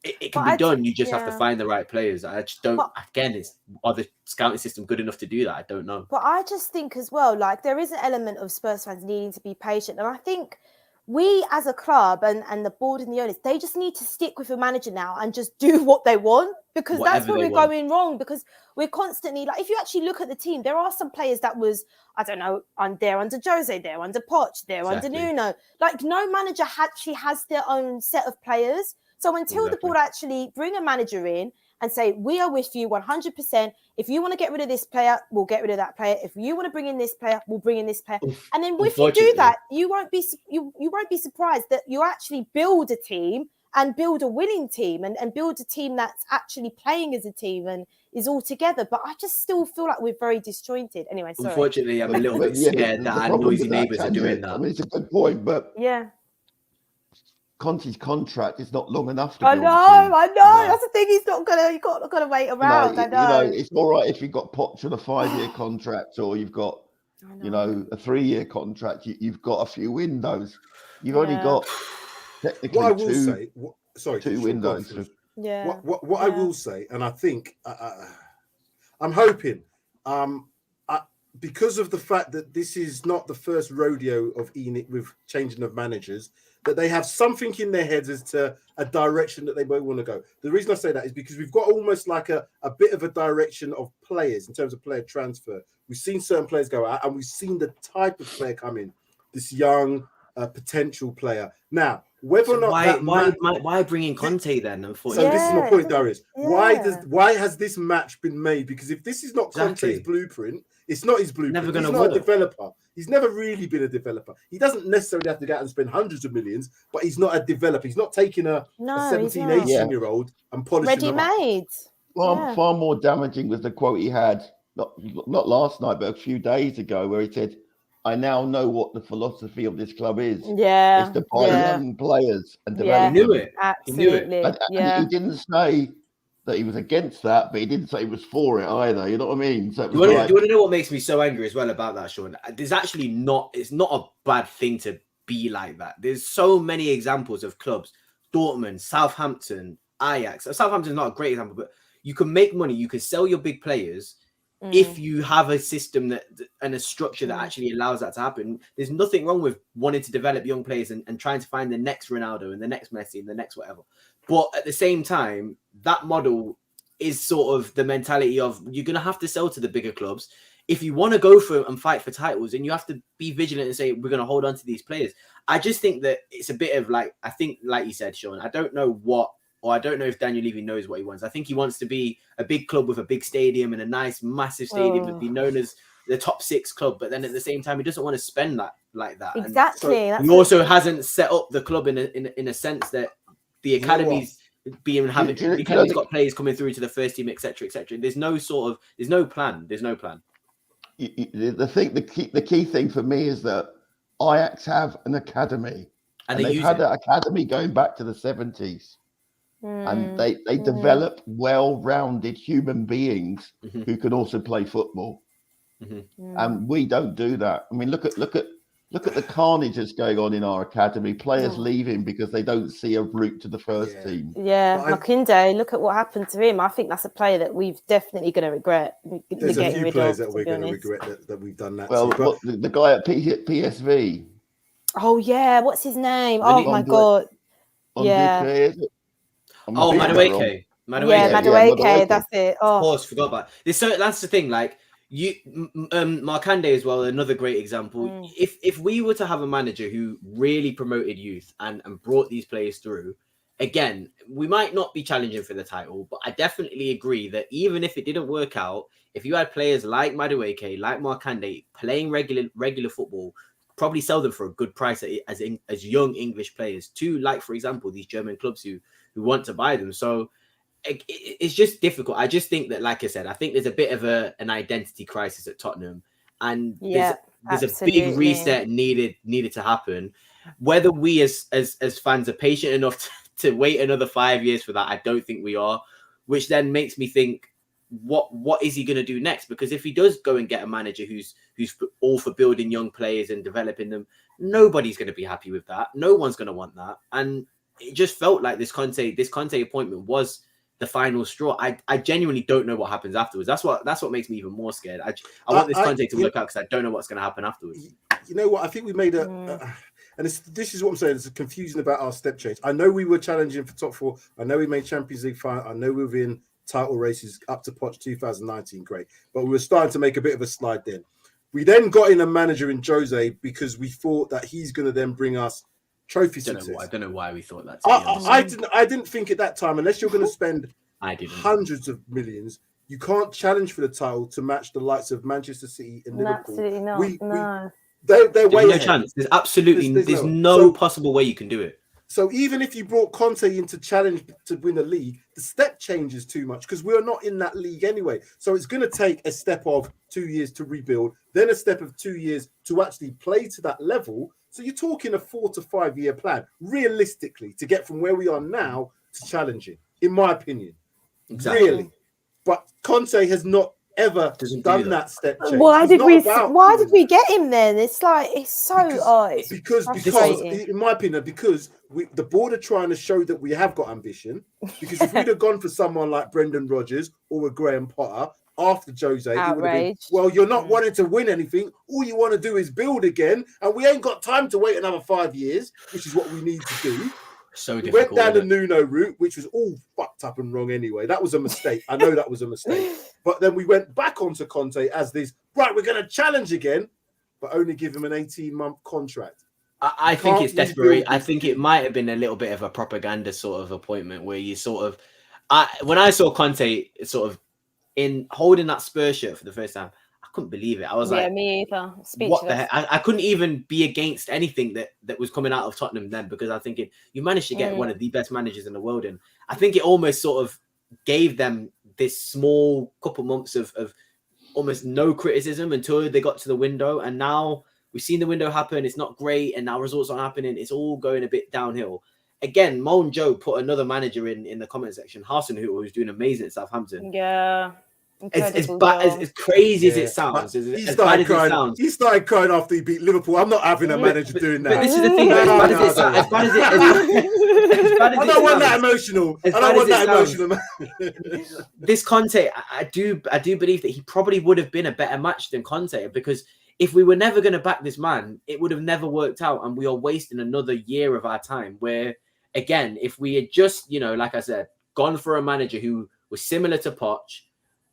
it can be done. You just have to find the right players. I just don't, are the scouting system good enough to do that? I don't know. But I just think as well, like, there is an element of Spurs fans needing to be patient. And I think we as a club and the board and the owners, they just need to stick with the manager now and just do what they want, because that's where we're going wrong. Because we're constantly, like, if you actually look at the team, there are some players that was, I don't know, there under Jose, there under Poch, there under Nuno. Like, no manager actually has their own set of players. So until the board actually bring a manager in and say, we are with you 100%. If you want to get rid of this player, we'll get rid of that player. If you want to bring in this player, we'll bring in this player. And then if you do that, you won't be surprised that you actually build a team and build a winning team and build a team that's actually playing as a team and is all together. But I just still feel like we're very disjointed. Anyway, sorry. Unfortunately, I'm a little bit scared that our noisy neighbours are doing that. I mean, it's a good point, but Conte's contract is not long enough to I know. No. That's the thing. He's not gonna wait around. I know. It's all right if you've got Poch on a 5-year contract, or you've got, a 3-year contract. You've got a few windows. You've only got technically what I will say, 2 windows. What I will say, and I think I'm hoping, because of the fact that this is not the first rodeo of Enid with changing of managers, that they have something in their heads as to a direction that they might want to go. The reason I say that is because we've got almost like a bit of a direction of players in terms of player transfer. We've seen certain players go out, and we've seen the type of player come in, this young potential player. Now, whether or not why bring in Conte then? So this is my point, Darius. Why has this match been made? Because if this is not Conte's blueprint, it's not his blueprint. He's not a developer. He's never really been a developer. He doesn't necessarily have to go out and spend hundreds of millions, but he's not a developer. He's not taking a 17, 18-year-old and polishing them up. Ready-made. Far more damaging was the quote he had, not last night, but a few days ago, where he said, I now know what the philosophy of this club is. Yeah. It's to buy young players and develop He knew it. Absolutely. And he didn't say that he was against that, but he didn't say he was for it either. You know what I mean? So do you want to know what makes me so angry as well about that, Sean? There's actually it's not a bad thing to be like that. There's so many examples of clubs, Dortmund, Southampton, Ajax. Southampton's not a great example, but you can make money. You can sell your big players if you have a system and a structure that actually allows that to happen. There's nothing wrong with wanting to develop young players and trying to find the next Ronaldo and the next Messi and the next whatever. But at the same time, that model is sort of the mentality of you're going to have to sell to the bigger clubs. If you want to go for and fight for titles, and you have to be vigilant and say, we're going to hold on to these players. I just think that it's a bit of I think, like you said, Sean, I don't know if Daniel Levy knows what he wants. I think he wants to be a big club with a big stadium and a nice, massive stadium and be known as the top 6 club. But then at the same time, he doesn't want to spend that like that. Exactly. So he also hasn't set up the club in a sense that the academy's academy's got players coming through to the first team, etc., etc. There's no plan. The key thing for me is that Ajax have an academy, and they've had that academy going back to the 70s. And they develop well-rounded human beings who can also play football. And we don't do that. I mean, look at the carnage that's going on in our academy. Players leaving because they don't see a route to the first team. Yeah, Makinde, look at what happened to him. I think that's a player that we've definitely going to regret. There's a few players that we're going to regret that we've done that. Well, the guy at PSV. Oh yeah, what's his name? Oh my God. Yeah. Madueke. Madueke, that's it. Oh. Of course, forgot about it. So that's the thing. Like Markande as well, another great example. If we were to have a manager who really promoted youth and brought these players through, again, we might not be challenging for the title, but I definitely agree that even if it didn't work out, if you had players like Madueke, like Markande playing regular football, probably sell them for a good price as young English players to, like, for example, these German clubs who want to buy them. So it's just difficult. I just think that, like I said, I think there's a bit of an identity crisis at Tottenham, and there's a big reset needed to happen. Whether we as fans are patient enough to wait another 5 years for that, I don't think we are, which then makes me think, what is he going to do next? Because if he does go and get a manager who's all for building young players and developing them, nobody's going to be happy with that. No one's going to want that. And it just felt like this Conte appointment was the final straw. I genuinely don't know what happens afterwards. That's what makes me even more scared. I want this Conte to work out, because I don't know what's going to happen afterwards. You know what? I think we made and this is what I'm saying. It's confusing about our step change. I know we were challenging for top 4. I know we made Champions League final. I know we were in title races up to Poch 2019. Great. But we were starting to make a bit of a slide then. We then got in a manager in Jose because we thought that he's going to then bring us trophy success. I don't know why we thought that. I didn't think at that time, unless you're going to spend hundreds of millions, you can't challenge for the title to match the likes of Manchester City and Liverpool. Absolutely not. They're way ahead. Chance. There's absolutely there's no possible way you can do it. So even if you brought Conte in to challenge to win the league, the step changes too much because we're not in that league anyway. So it's going to take a step of 2 years to rebuild, then a step of 2 years to actually play to that level. So you're talking a 4 to 5 year plan, realistically, to get from where we are now to challenging, in my opinion. Exactly. Really. But Conte has not ever done that step change. Why did we get him then? It's like, it's so odd. Because in my opinion, the board are trying to show that we have got ambition. Because if we'd have gone for someone like Brendan Rodgers or a Graham Potter, after Jose, it would have been, Outraged. well, you're not wanting to win anything. All you want to do is build again, and we ain't got time to wait another 5 years, which is what we need to do. So we difficult. went down the Nuno route, which was all fucked up and wrong anyway. That was a mistake. I know that was a mistake. But then we went back onto Conte as this, right, we're going to challenge again, but only give him an 18-month contract. I think it's desperate. I think it might have been a little bit of a propaganda sort of appointment where you sort of, when I saw Conte sort of in holding that Spurs shirt for the first time, I couldn't believe it. I was like, me either. What the heck? I couldn't even be against anything that was coming out of Tottenham then, because I'm thinking you managed to get one of the best managers in the world in. I think it almost sort of gave them this small couple months of almost no criticism until they got to the window, and now we've seen the window happen. It's not great, and now results aren't happening. It's all going a bit downhill. Again, Mo and Joe put another manager in the comment section, Hasenhuttl, who's doing amazing at Southampton. Yeah. As crazy as it sounds, he started crying after he beat Liverpool. I'm not having a manager doing that. But this is the thing. As bad as it I don't want that emotional. I don't want that emotional. This Conte, I do believe that he probably would have been a better match than Conte, because if we were never going to back this man, it would have never worked out, and we are wasting another year of our time. Where again, if we had just, like I said, gone for a manager who was similar to Poch,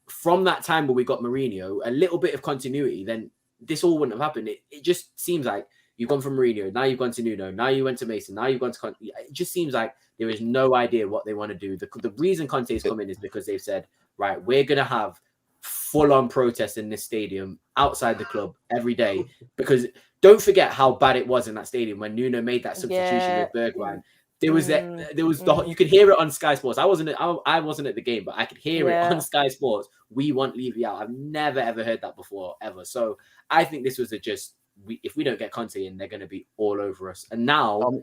from that time where we got Mourinho, a little bit of continuity, then this all wouldn't have happened. It just seems like you've gone from Mourinho, now you've gone to Nuno, now you went to Mason, now you've gone to Conte. It just seems like there is no idea what they want to do. The reason Conte is coming is because they've said, right, we're going to have full-on protest in this stadium outside the club every day, because don't forget how bad it was in that stadium when Nuno made that substitution with Bergwijn. There was you could hear it on Sky Sports. I wasn't at the game, but I could hear it on Sky Sports. We want Levy out. I've never ever heard that before ever. So I think this was if we don't get Conte in, they're going to be all over us. And now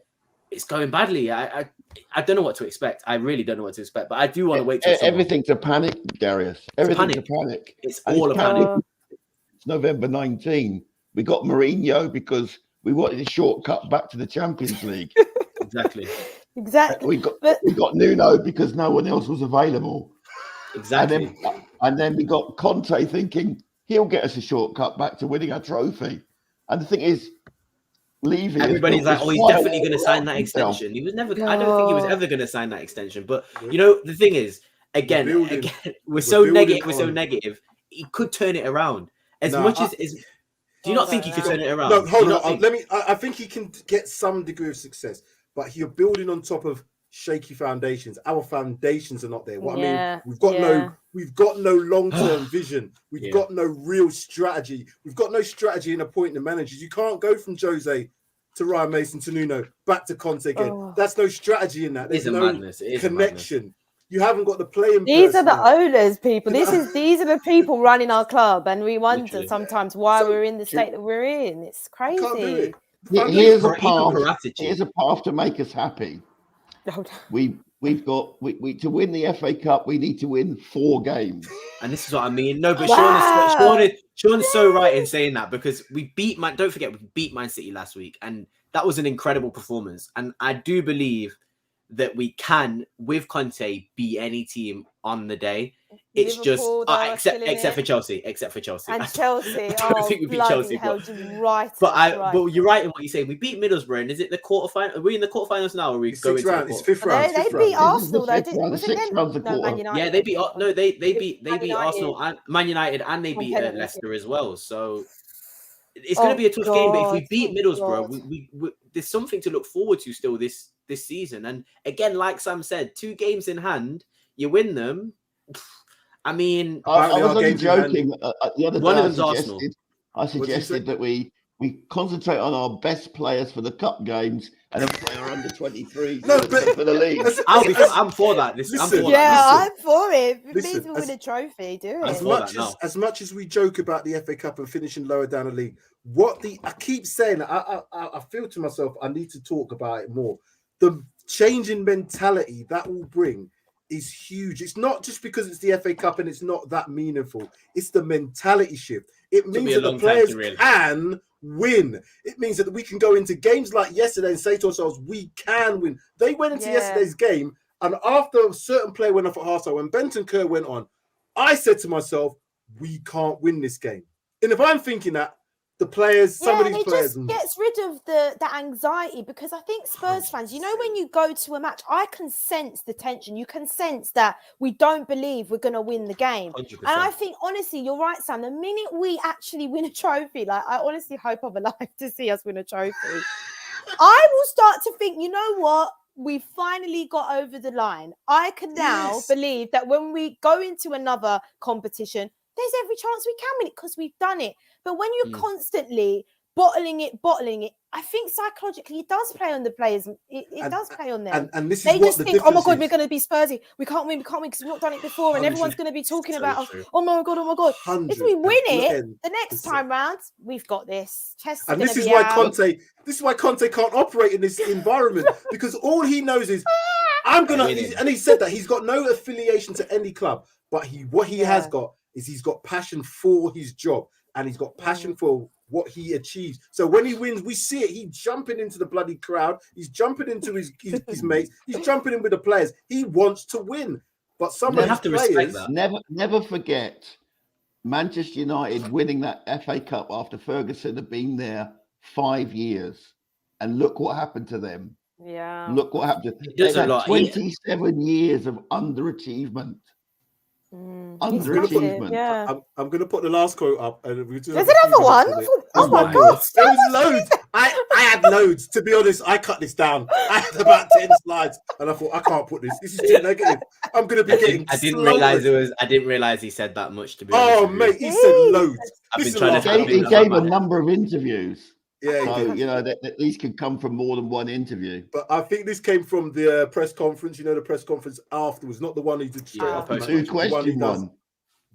it's going badly. I don't know what to expect. I really don't know what to expect. But I do want to wait till everything's a panic, Darius. Everything's a panic. It's all a panic. It's November 19. We got Mourinho because we wanted a shortcut back to the Champions League. Exactly. We got Nuno because no one else was available. Exactly. And then we got Conte thinking he'll get us a shortcut back to winning our trophy. And the thing is, Levy. Everybody's like, he's definitely going to sign that extension. He was never. I don't think he was ever going to sign that extension. But the thing is, again, we're so negative. He could turn it around as much as. Do you not think he could turn it around? No, hold on. I think he can get some degree of success, but you're building on top of shaky foundations. Our foundations are not there. What I mean, we've got no long-term vision. We've got no real strategy. We've got no strategy in appointing managers. You can't go from Jose to Ryan Mason to Nuno back to Conte again. That's no strategy in that. There's no connection. You haven't got the playing. These are the owners, people. These are the people running our club, and we wonder sometimes why we're in the state that we're in. It's crazy. Here's a path to make us happy. We've got to win the FA Cup. We need to win 4 games, and this is what I mean. No, but Sean is so right in saying that, because we beat Don't forget, we beat Man City last week, and that was an incredible performance. And I do believe that we can, with Conte, beat any team on the day. It's Liverpool, just except for Chelsea. And Chelsea, I don't think we beat Chelsea. But you're right in what you say. We beat Middlesbrough, and is it the quarterfinal? Are we in the quarterfinals now? Or are we going to it's fifth round? They beat Arsenal. They did. Was it Man United? Yeah, they beat. No, they beat Arsenal and Man United, and they beat Leicester as well. So it's going to be a tough game. But if we beat Middlesbrough, we there's something to look forward to still this season. And again, like Sam said, 2 games in hand, you win them. I mean, I was only joking. The other day, one of them's Arsenal. I suggested that we concentrate on our best players for the cup games and then play our under 23 for the league. I'm for that. I'm for it. It means we win a trophy. Do it. As much as we joke about the FA Cup and finishing lower down the league, I keep saying, I feel to myself, I need to talk about it more. The change in mentality that will bring is huge. It's not just because it's the FA Cup and it's not that meaningful. It's the mentality shift. It means that the players can win. It means that we can go into games like yesterday and say to ourselves, we can win. They went into yesterday's game, and after a certain player went off at half-time, when Bentancur went on, I said to myself, we can't win this game. And if I'm thinking that, the players, some of these players, just gets rid of the anxiety, because I think Spurs fans, you know, when you go to a match, I can sense the tension. You can sense that we don't believe we're going to win the game. 100%. And I think, honestly, you're right, Sam. The minute we actually win a trophy, like, I honestly hope I'm alive to see us win a trophy. I will start to think, you know what? We finally got over the line. I can now believe that when we go into another competition, there's every chance we can win it because we've done it. But when you're constantly bottling it, I think psychologically it does play on the players. It does play on them. And this is they what just the think, oh my God, is. we're going to be Spursy. We can't win because we've not done it before. And everyone's going to be talking about, oh my God. If we win it the next time round, we've got this. And this is why Conte can't operate in this environment, because all he knows is and he said that he's got no affiliation to any club, but what he has got is he's got passion for his job, and he's got passion for what he achieves. So when he wins, we see it. He's jumping into the bloody crowd. He's jumping into his mates. He's jumping in with the players. He wants to win. But some of his players... Never forget Manchester United winning that FA Cup after Ferguson had been there 5 years. And look what happened to them. Yeah. Look what happened. They had 27 years of underachievement. Underachievement. Yeah. I'm going to put the last quote up. And there's another one. Oh my God. There was loads. I had loads. To be honest, I cut this down. I had about 10 slides, and I thought, I can't put this. This is too negative. I'm going to be getting. I didn't realize he said that much. To be honest. Oh mate, he said loads. He gave a number of interviews. Yeah, so, you know, that these could come from more than one interview. But I think this came from the press conference. You know, the press conference afterwards, not the one he did straight after.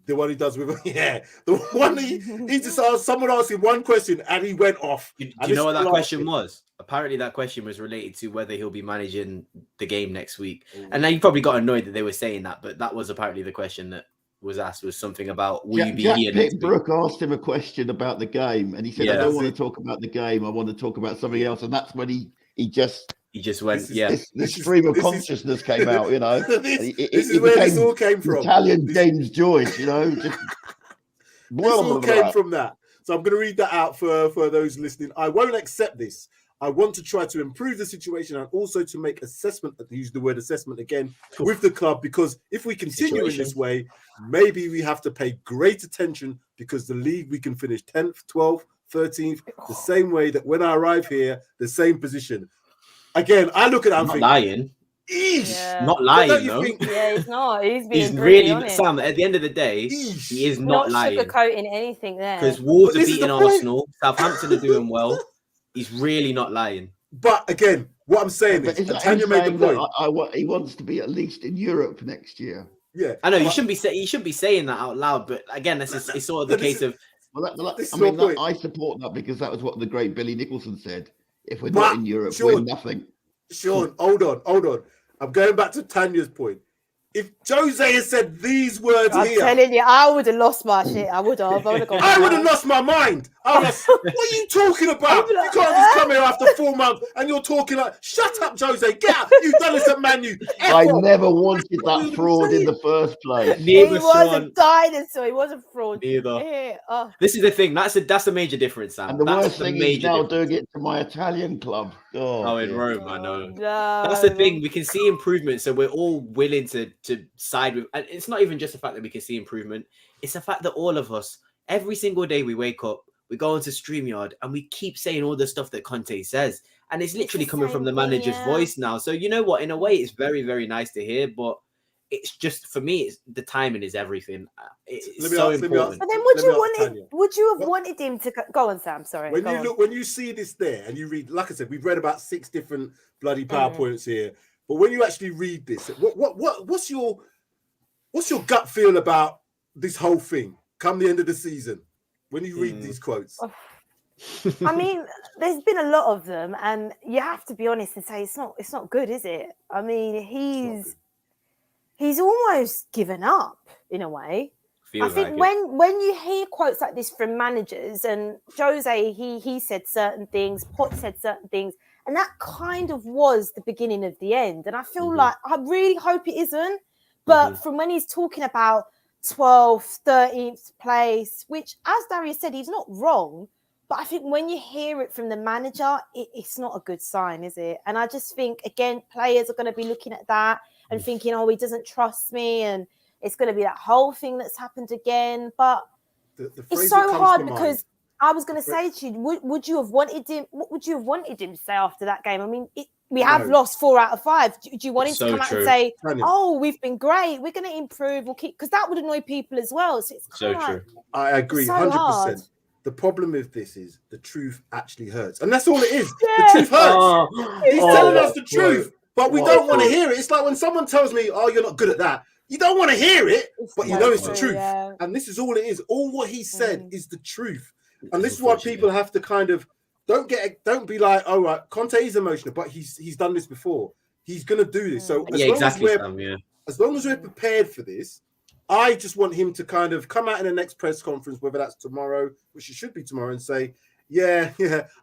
The one he does with, the one he just asked, someone asked him one question and he went off. Do you know what that question was? Apparently that question was related to whether he'll be managing the game next week. Ooh. And now you probably got annoyed that they were saying that, but that was apparently the question that was asked, was something about, will you be here next week? Brooke asked him a question about the game and he said, I don't want to talk about the game. I want to talk about something else. And that's when he just went, the stream of consciousness came out, you know. This is where this all came from. Italian James Joyce, you know. Just, this all came from that. So I'm going to read that out for those listening. I won't accept this. I want to try to improve the situation and also to make assessment, use the word assessment again, with the club, because if we continue in this way, maybe we have to pay great attention, because the league, we can finish 10th, 12th, 13th, the same way that when I arrive here, the same position. Again, I look at that and think, lying. Not lying, though. Yeah, he's not. He's really honest. Sam. At the end of the day, he is not lying. Sugarcoating anything there. Because Wolves are beating Arsenal, Southampton are doing well. He's really not lying. But again, what I'm saying is, Tanya made the point. He wants to be at least in Europe next year. Yeah, I know you shouldn't be saying that out loud. But again, it's sort of the case of. I support that, because that was what the great Billy Nicholson said. If we're not in Europe, we're nothing. Sean, hold on. I'm going back to Tanya's point. If Jose had said these words I'm telling you, I would have lost my shit. I would have lost my mind. What are you talking about? You can't just come here after 4 months and you're talking like, shut up, Jose. Get out. You've done this at Man U. I never wanted that fraud in the first place. He was a dinosaur. He was a fraud. Neither. This is the thing. That's a major difference, Sam. And the worst thing is now doing it to my Italian club. Oh, in Rome, I know. No. That's the thing. We can see improvement, so we're all willing to side with. And it's not even just the fact that we can see improvement. It's the fact that all of us, every single day we wake up, we go into StreamYard and we keep saying all the stuff that Conte says. And it's literally coming from the manager's voice now. So you know what? In a way, it's very, very nice to hear. But it's just, for me, the timing is everything. It's so important. But then would you have wanted him to go on, Sam? Sorry. When you see this there and you read, like I said, we've read about 6 different bloody PowerPoints here. But when you actually read this, what's your gut feel about this whole thing come the end of the season when you read these quotes? I mean, there's been a lot of them, and you have to be honest and say it's not good, is it? I mean, he's almost given up in a way. I think when you hear quotes like this from managers, and Jose, he said certain things, Pot said certain things, and that kind of was the beginning of the end. And I feel like, I really hope it isn't. But from when he's talking about 12th, 13th place, which, as Darius said, he's not wrong. But I think when you hear it from the manager, it's not a good sign, is it? And I just think, again, players are going to be looking at that and thinking, oh, he doesn't trust me. And it's going to be that whole thing that's happened again. But it's so hard because I was going to say to you, would you have wanted him? What would you have wanted him to say after that game? I mean, we have lost 4 out of 5. Do you want him to come out and say, oh, we've been great, we're going to improve, we'll keep, because that would annoy people as well. So it's so true. I agree, 100%. The problem with this is the truth actually hurts. And that's all it is. The truth hurts. He's telling us the truth, but we don't want to hear it. It's like when someone tells me, oh, you're not good at that. You don't want to hear it, but you know it's the truth. Yeah. And this is all it is. All what he said is the truth. And this is why people have to kind of don't be like, oh, right, Conte is emotional, but he's done this before. He's going to do this. So as long as we're prepared for this, I just want him to kind of come out in the next press conference, whether that's tomorrow, which it should be tomorrow, and say, yeah,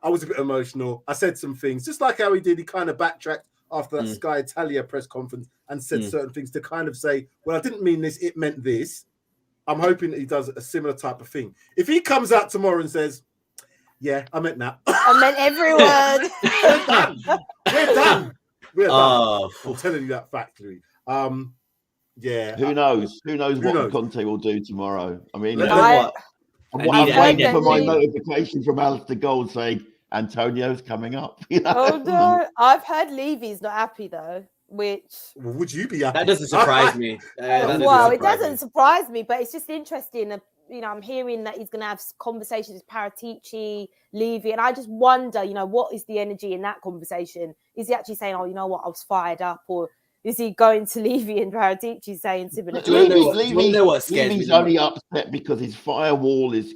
I was a bit emotional. I said some things, just like how he did. He kind of backtracked after that Sky Italia press conference and said certain things to kind of say, well, I didn't mean this, it meant this. I'm hoping that he does a similar type of thing. If he comes out tomorrow and says, yeah, I meant that. I meant every word. We're done. I'm telling you that factually. Yeah. Who knows? Who knows what Conte will do tomorrow? I mean, I'm waiting for my notification from Alistair Gold saying Antonio's coming up. You know? Oh no, I've heard Levy's not happy though. Which would you be happy? That doesn't surprise me. It doesn't surprise me, but it's just interesting. I'm hearing that he's going to have conversations with Paratici, Levy, and I just wonder, what is the energy in that conversation? Is he actually saying, "Oh, you know what, I was fired up," or is he going to Levy and Paratici saying similar? Levy's only upset because his firewall is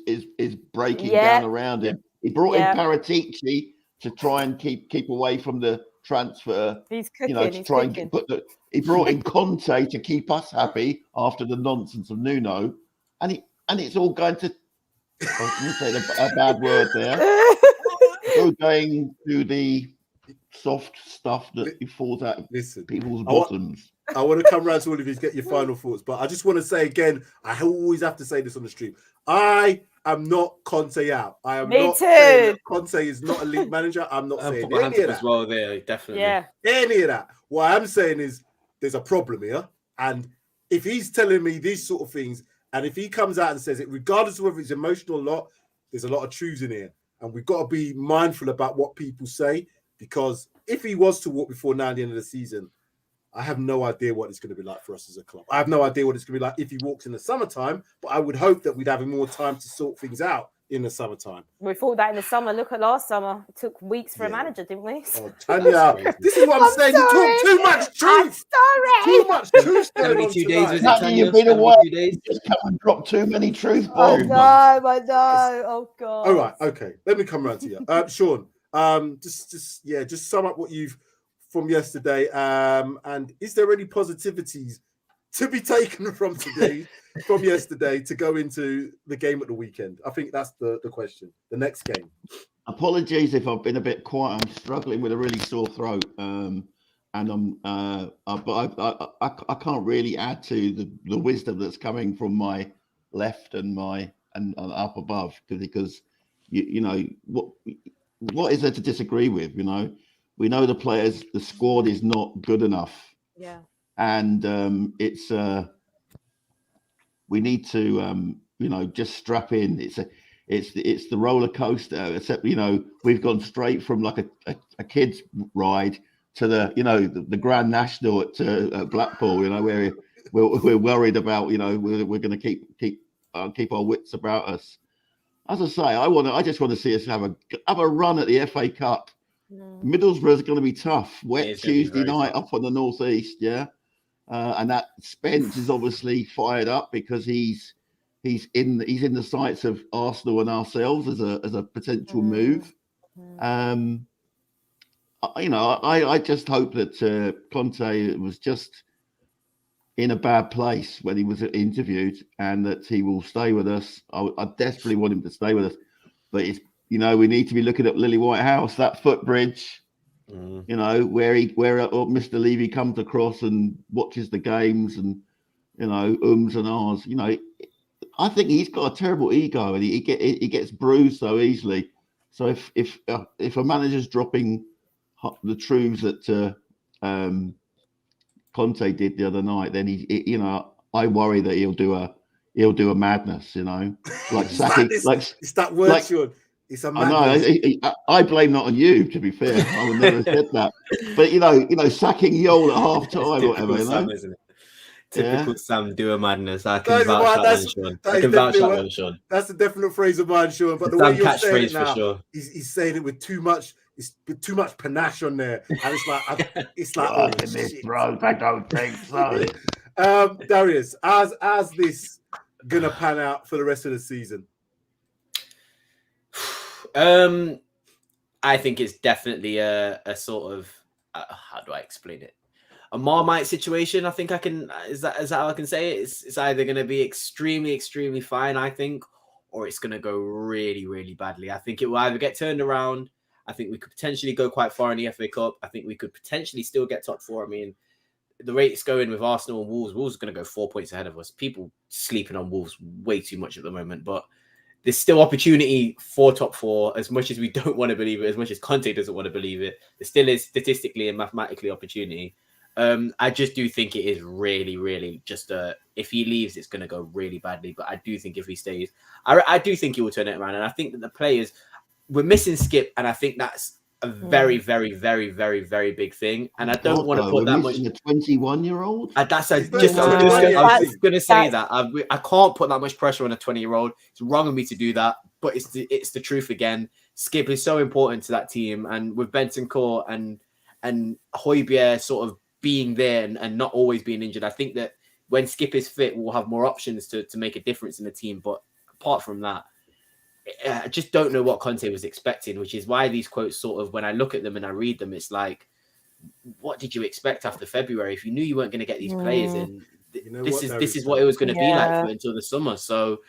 breaking down around him. He brought in Paratici to try and keep away from the transfer. He's cooking. To try and he brought in Conte to keep us happy after the nonsense of Nuno, and it's all going to. I was going to say a bad word there. We're going to the soft stuff that falls out of people's bottoms. I want to come round to all of you to get your final thoughts, but I just want to say again, I always have to say this on the stream. I am not Conte out. I am not saying that Conte is not a league manager. I'm not saying any of that. As well there, definitely. Yeah. Any of that. What I'm saying is there's a problem here. And if he's telling me these sort of things, and if he comes out and says it, regardless of whether it's emotional or not, there's a lot of truths in here. And we've got to be mindful about what people say, because if he was to walk before now at the end of the season, I have no idea what it's going to be like for us as a club. I have no idea what it's going to be like if he walks in the summertime, but I would hope that we'd have more time to sort things out in the summertime. We thought that in the summer. Look at last summer. It took weeks for a manager, didn't we? Oh, Tanya, this is what I'm saying. Sorry. You talk too much truth. I'm sorry. Too much truth. Going on 2 days. You've been away. Just come and drop too many truth bombs. I know. Oh God. All right. Okay. Let me come around to you, Sean. Just sum up what you've from yesterday. And is there any positivities to be taken from yesterday to go into the game at the weekend? I think that's the question. The next game. Apologies if I've been a bit quiet. I'm struggling with a really sore throat, and but I can't really add to the wisdom that's coming from my left and up above, because you know what is there to disagree with? We know the players, the squad is not good enough. Yeah. And it's we need to just strap in. It's the roller coaster, except we've gone straight from like a kid's ride to the Grand National at Blackpool. Where we're worried about we're going to keep our wits about us. As I say, I just want to see us have a run at the FA Cup. No. Middlesbrough's going to be tough. Wet Tuesday night up on the northeast, and that Spence is obviously fired up because he's in the sights of Arsenal and ourselves as a potential move. I just hope that Conte was just in a bad place when he was interviewed, and that he will stay with us. I desperately want him to stay with us, but it's we need to be looking at Lily Whitehouse, that footbridge. Where Mr. Levy comes across and watches the games, and you know, ums and ahs. You know, I think he's got a terrible ego, and he gets bruised so easily. So if a manager's dropping the truths that Conte did the other night, then you know, I worry that he'll do a madness. You know, like sacking, it's that word, Sean. It's a madness. I know. I blame that on you. To be fair, I would never have said that. But you know, sacking Yol at half time or whatever. Sam, you know? isn't it? Typical Sam, do a madness. I That can vouch that one, Sean. I can vouch that one, Sean. That's a definite phrase of mine, Sean. But the way you're saying it now, sure. he's saying it with too much. It's with too much panache on there, and it's like oh, shit. Bro, I don't think so. Darius, as this gonna pan out for the rest of the season? I think it's definitely a sort of how do I explain it? A Marmite situation. I think I can. Is that how I can say it? It's either going to be extremely fine, I think, or it's going to go really badly. I think it will either get turned around. I think we could potentially go quite far in the FA Cup. I think we could potentially still get top 4. I mean, the rate it's going with Arsenal and Wolves. Wolves are going to go 4 points ahead of us. People sleeping on Wolves way too much at the moment, but there's still opportunity for top 4. As much as we don't want to believe it, as much as Conte doesn't want to believe it, there still is statistically and mathematically opportunity. I just do think it is really just if he leaves, it's going to go really badly. But I do think if he stays, I do think he will turn it around. And I think that the players, we're missing Skip, and I think that's a very big thing. And I don't want to put that much. A 21-year-old. I was going to say that I can't put that much pressure on a 20-year-old. It's wrong of me to do that, but it's the truth again. Skip is so important to that team, and with Bentancur and Højbjerg sort of being there and not always being injured, I think that when Skip is fit, we'll have more options to make a difference in the team. But apart from that, I just don't know what Conte was expecting, which is why these quotes sort of, when I look at them and I read them, it's like, what did you expect after February? If you knew you weren't going to get these players in, this is what it was going to be like for until the summer. So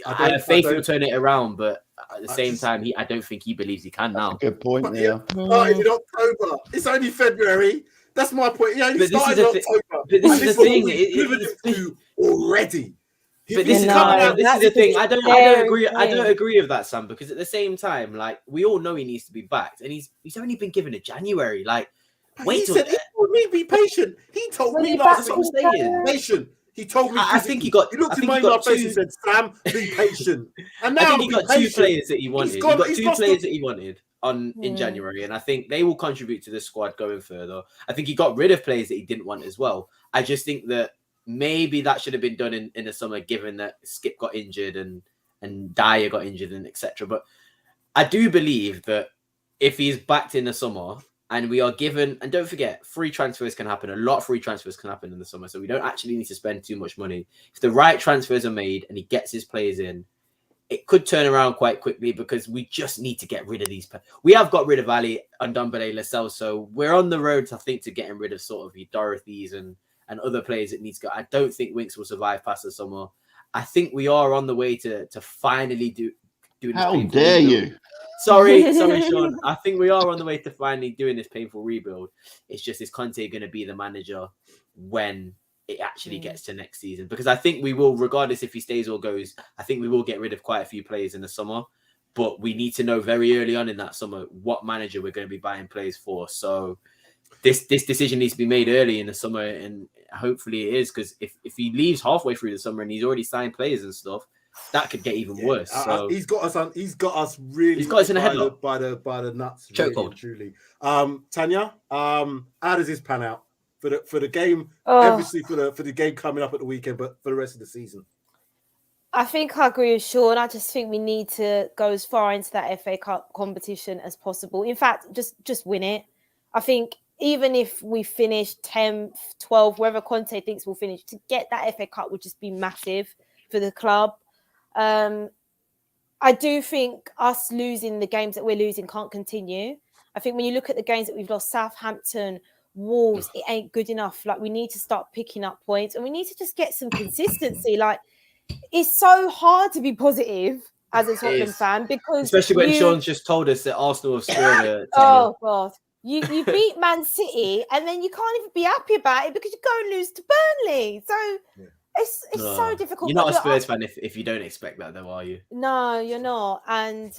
I have faith he'll turn it around, but at the same time, I don't think he believes he can now. Good point. Yeah. Started in October. It's only February. That's my point. Yeah, he started in October. But this is the thing. Already. But this is the thing. I don't agree. I don't agree with that, Sam, because at the same time, like, we all know he needs to be backed, and he's only been given a January. Like, wait till he told me be patient. He told me last week, patient. He told me. I think he got. He looked in my face and said, "Sam, be patient." And now I think he got 2 players that he wanted. He got 2 players that he wanted in January, and I think they will contribute to the squad going further. I think he got rid of players that he didn't want as well. I just think that maybe that should have been done in the summer, given that Skip got injured and Dyer got injured and etc. But I do believe that if he's backed in the summer and we are given, and don't forget, free transfers can happen. A lot of free transfers can happen in the summer, so we don't actually need to spend too much money. If the right transfers are made and he gets his players in, it could turn around quite quickly, because we just need to get rid of these. We have got rid of Ali, Ndombele, Lascelles, so we're on the road, I think, to getting rid of sort of the Dorothys and other players that need to go. I don't think Winks will survive past the summer. I think we are on the way to finally do this. How dare you? Sorry, Sean. I think we are on the way to finally doing this painful rebuild. It's just, is Conte going to be the manager when it actually gets to next season? Because I think we will, regardless if he stays or goes, I think we will get rid of quite a few players in the summer. But we need to know very early on in that summer what manager we're going to be buying players for. So this decision needs to be made early in the summer, and hopefully it is, because if he leaves halfway through the summer and he's already signed players and stuff, that could get even worse. So he's got us in a headlock by the nuts. Chokehold. Truly. Tanya, how does this pan out for the game? Obviously for the game coming up at the weekend, but for the rest of the season. I think I agree with Sean. I just think we need to go as far into that FA Cup competition as possible. In fact, just win it. I think even if we finish 10th, 12th, wherever Conte thinks we'll finish, to get that FA Cup would just be massive for the club. I do think us losing the games that we're losing can't continue. I think when you look at the games that we've lost, Southampton, Wolves, it ain't good enough. Like, we need to start picking up points, and we need to just get some consistency. Like, it's so hard to be positive as a Tottenham fan, because especially when Sean's just told us that Arsenal have scored. Oh God, you beat Man City, and then you can't even be happy about it because you go and lose to Burnley. So It's so difficult. You're not but a Spurs fan if you don't expect that, though, are you? No, you're not. And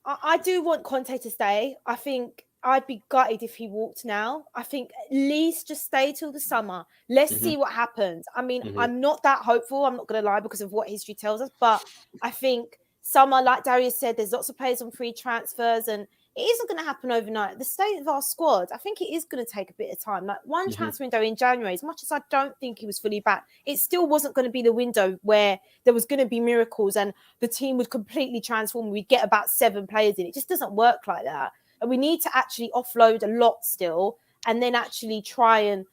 I do want Conte to stay. I think I'd be gutted if he walked now. I think at least just stay till the summer. Let's see what happens. I mean, I'm not that hopeful. I'm not going to lie because of what history tells us. But I think summer, like Darius said, there's lots of players on free transfers and it isn't going to happen overnight. The state of our squad, I think it is going to take a bit of time. Like one transfer window in January, as much as I don't think he was fully back, it still wasn't going to be the window where there was going to be miracles and the team would completely transform. We'd get about 7 players in. It just doesn't work like that. And we need to actually offload a lot still and then actually try and,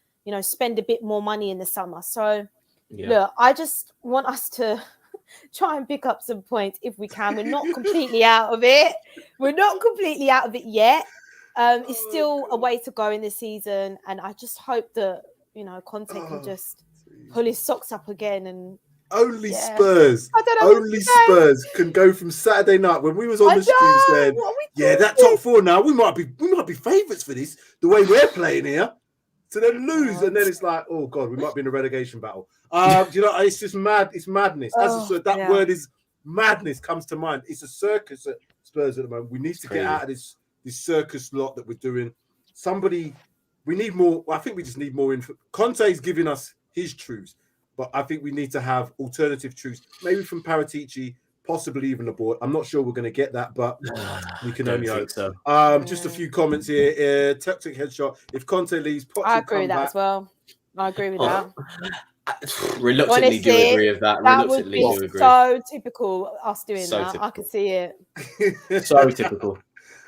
spend a bit more money in the summer. So, look, I just want us to try and pick up some points if we can. We're not completely out of it. We're not completely out of it yet. It's still a way to go in this season. And I just hope that, Conte can just pull his socks up again. And only Spurs can go from Saturday night when we was on the stream saying, that top 4 now, we might be favourites for this, the way we're playing here. To then lose, and then it's like, oh God, we might be in a relegation battle. It's just mad. It's madness. That word is madness comes to mind. It's a circus at Spurs at the moment. We need to get out of this circus lot that we're doing. We need more. I think we just need more info. Conte's giving us his truths, but I think we need to have alternative truths, maybe from PRTv, possibly even the board. I'm not sure we're going to get that, but we can only hope. So. Just a few comments here. Toxic headshot. If Conte leaves, Poch I agree with that as well. I agree with that. Reluctantly Honestly, do agree with that. That would be so typical us doing that. Typical. I can see it. So typical.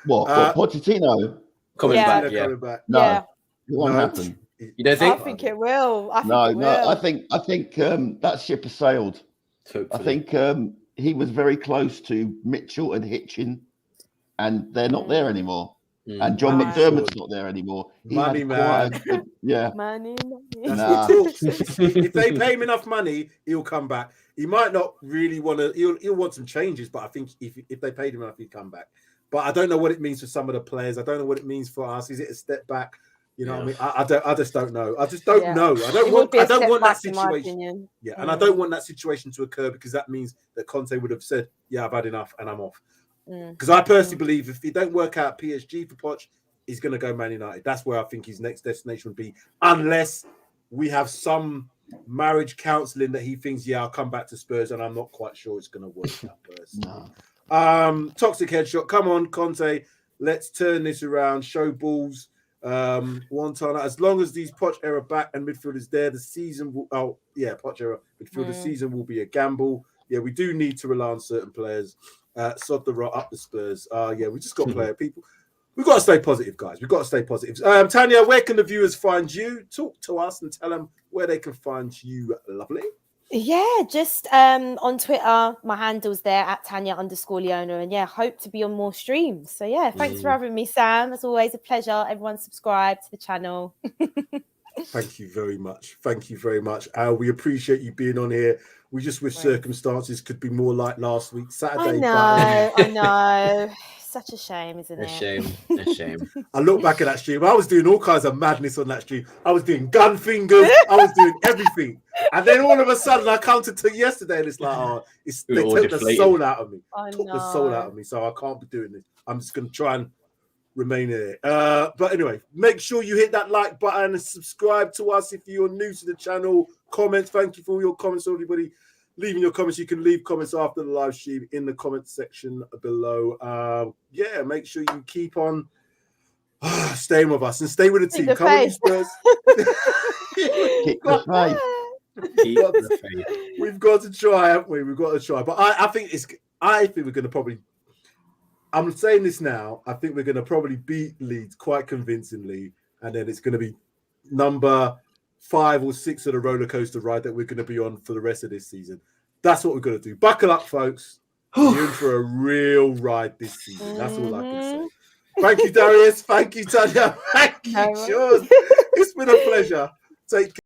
What Pochettino coming back? Yeah. No, it won't happen. You don't think? I think it will. I think that ship has sailed. Hopefully. I think he was very close to Mitchell and Hitchin, and they're not there anymore. And John McDermott's not there anymore. Money, man. Money. If they pay him enough money, he'll come back. He might not really want to. He'll want some changes, but I think if they paid him enough, he'd come back. But I don't know what it means for some of the players. I don't know what it means for us. Is it a step back? You know what I mean? I just don't know. I just don't know. I don't want that situation. Yeah, and I don't want that situation to occur because that means that Conte would have said, "Yeah, I've had enough and I'm off." Because I personally believe if he don't work out PSG for Poch, he's going to go Man United. That's where I think his next destination would be, unless we have some marriage counselling that he thinks, yeah, I'll come back to Spurs, and I'm not quite sure it's going to work out personally. Toxic headshot. Come on, Conte. Let's turn this around. Show balls. One time. As long as these Poch era back and midfield is there, the season will. Poch era midfield. The season will be a gamble. Yeah, we do need to rely on certain players. Sod the rot up the Spurs. We just got to play it, people. We've got to stay positive, guys. We've got to stay positive. Tanya, where can the viewers find you? Talk to us and tell them where they can find you, lovely. Yeah, just on Twitter, my handle's there at Tanya_Leona. And hope to be on more streams. So thanks for having me, Sam. It's always a pleasure. Everyone subscribe to the channel. Thank you very much. Thank you very much. We appreciate you being on here. We just wish circumstances could be more like last week, Saturday. I know. Such a shame, isn't it? A shame. I look back at that stream. I was doing all kinds of madness on that stream. I was doing gun fingers. I was doing everything. And then all of a sudden, I counted to yesterday, and it's like, they took the soul out of me. The soul out of me. So I can't be doing this. I'm just going to try and remain here. But anyway, make sure you hit that like button and subscribe to us if you're new to the channel. Comments. Thank you for all your comments, everybody. Leaving your comments. You can leave comments after the live stream in the comment section below. Make sure you keep on staying with us and stay with the team. Come on, Spurs. Keep the faith. We've got to try, haven't we? We've got to try. But I think we're going to probably. I'm saying this now. I think we're going to probably beat Leeds quite convincingly, and then it's going to be number 5 or 6 of the roller coaster ride that we're going to be on for the rest of this season. That's what we're going to do. Buckle up, folks. You're in for a real ride this season. That's all I can say. Thank you, Darius. Thank you, Tanya. Thank you, Sean. It's been a pleasure. Take care.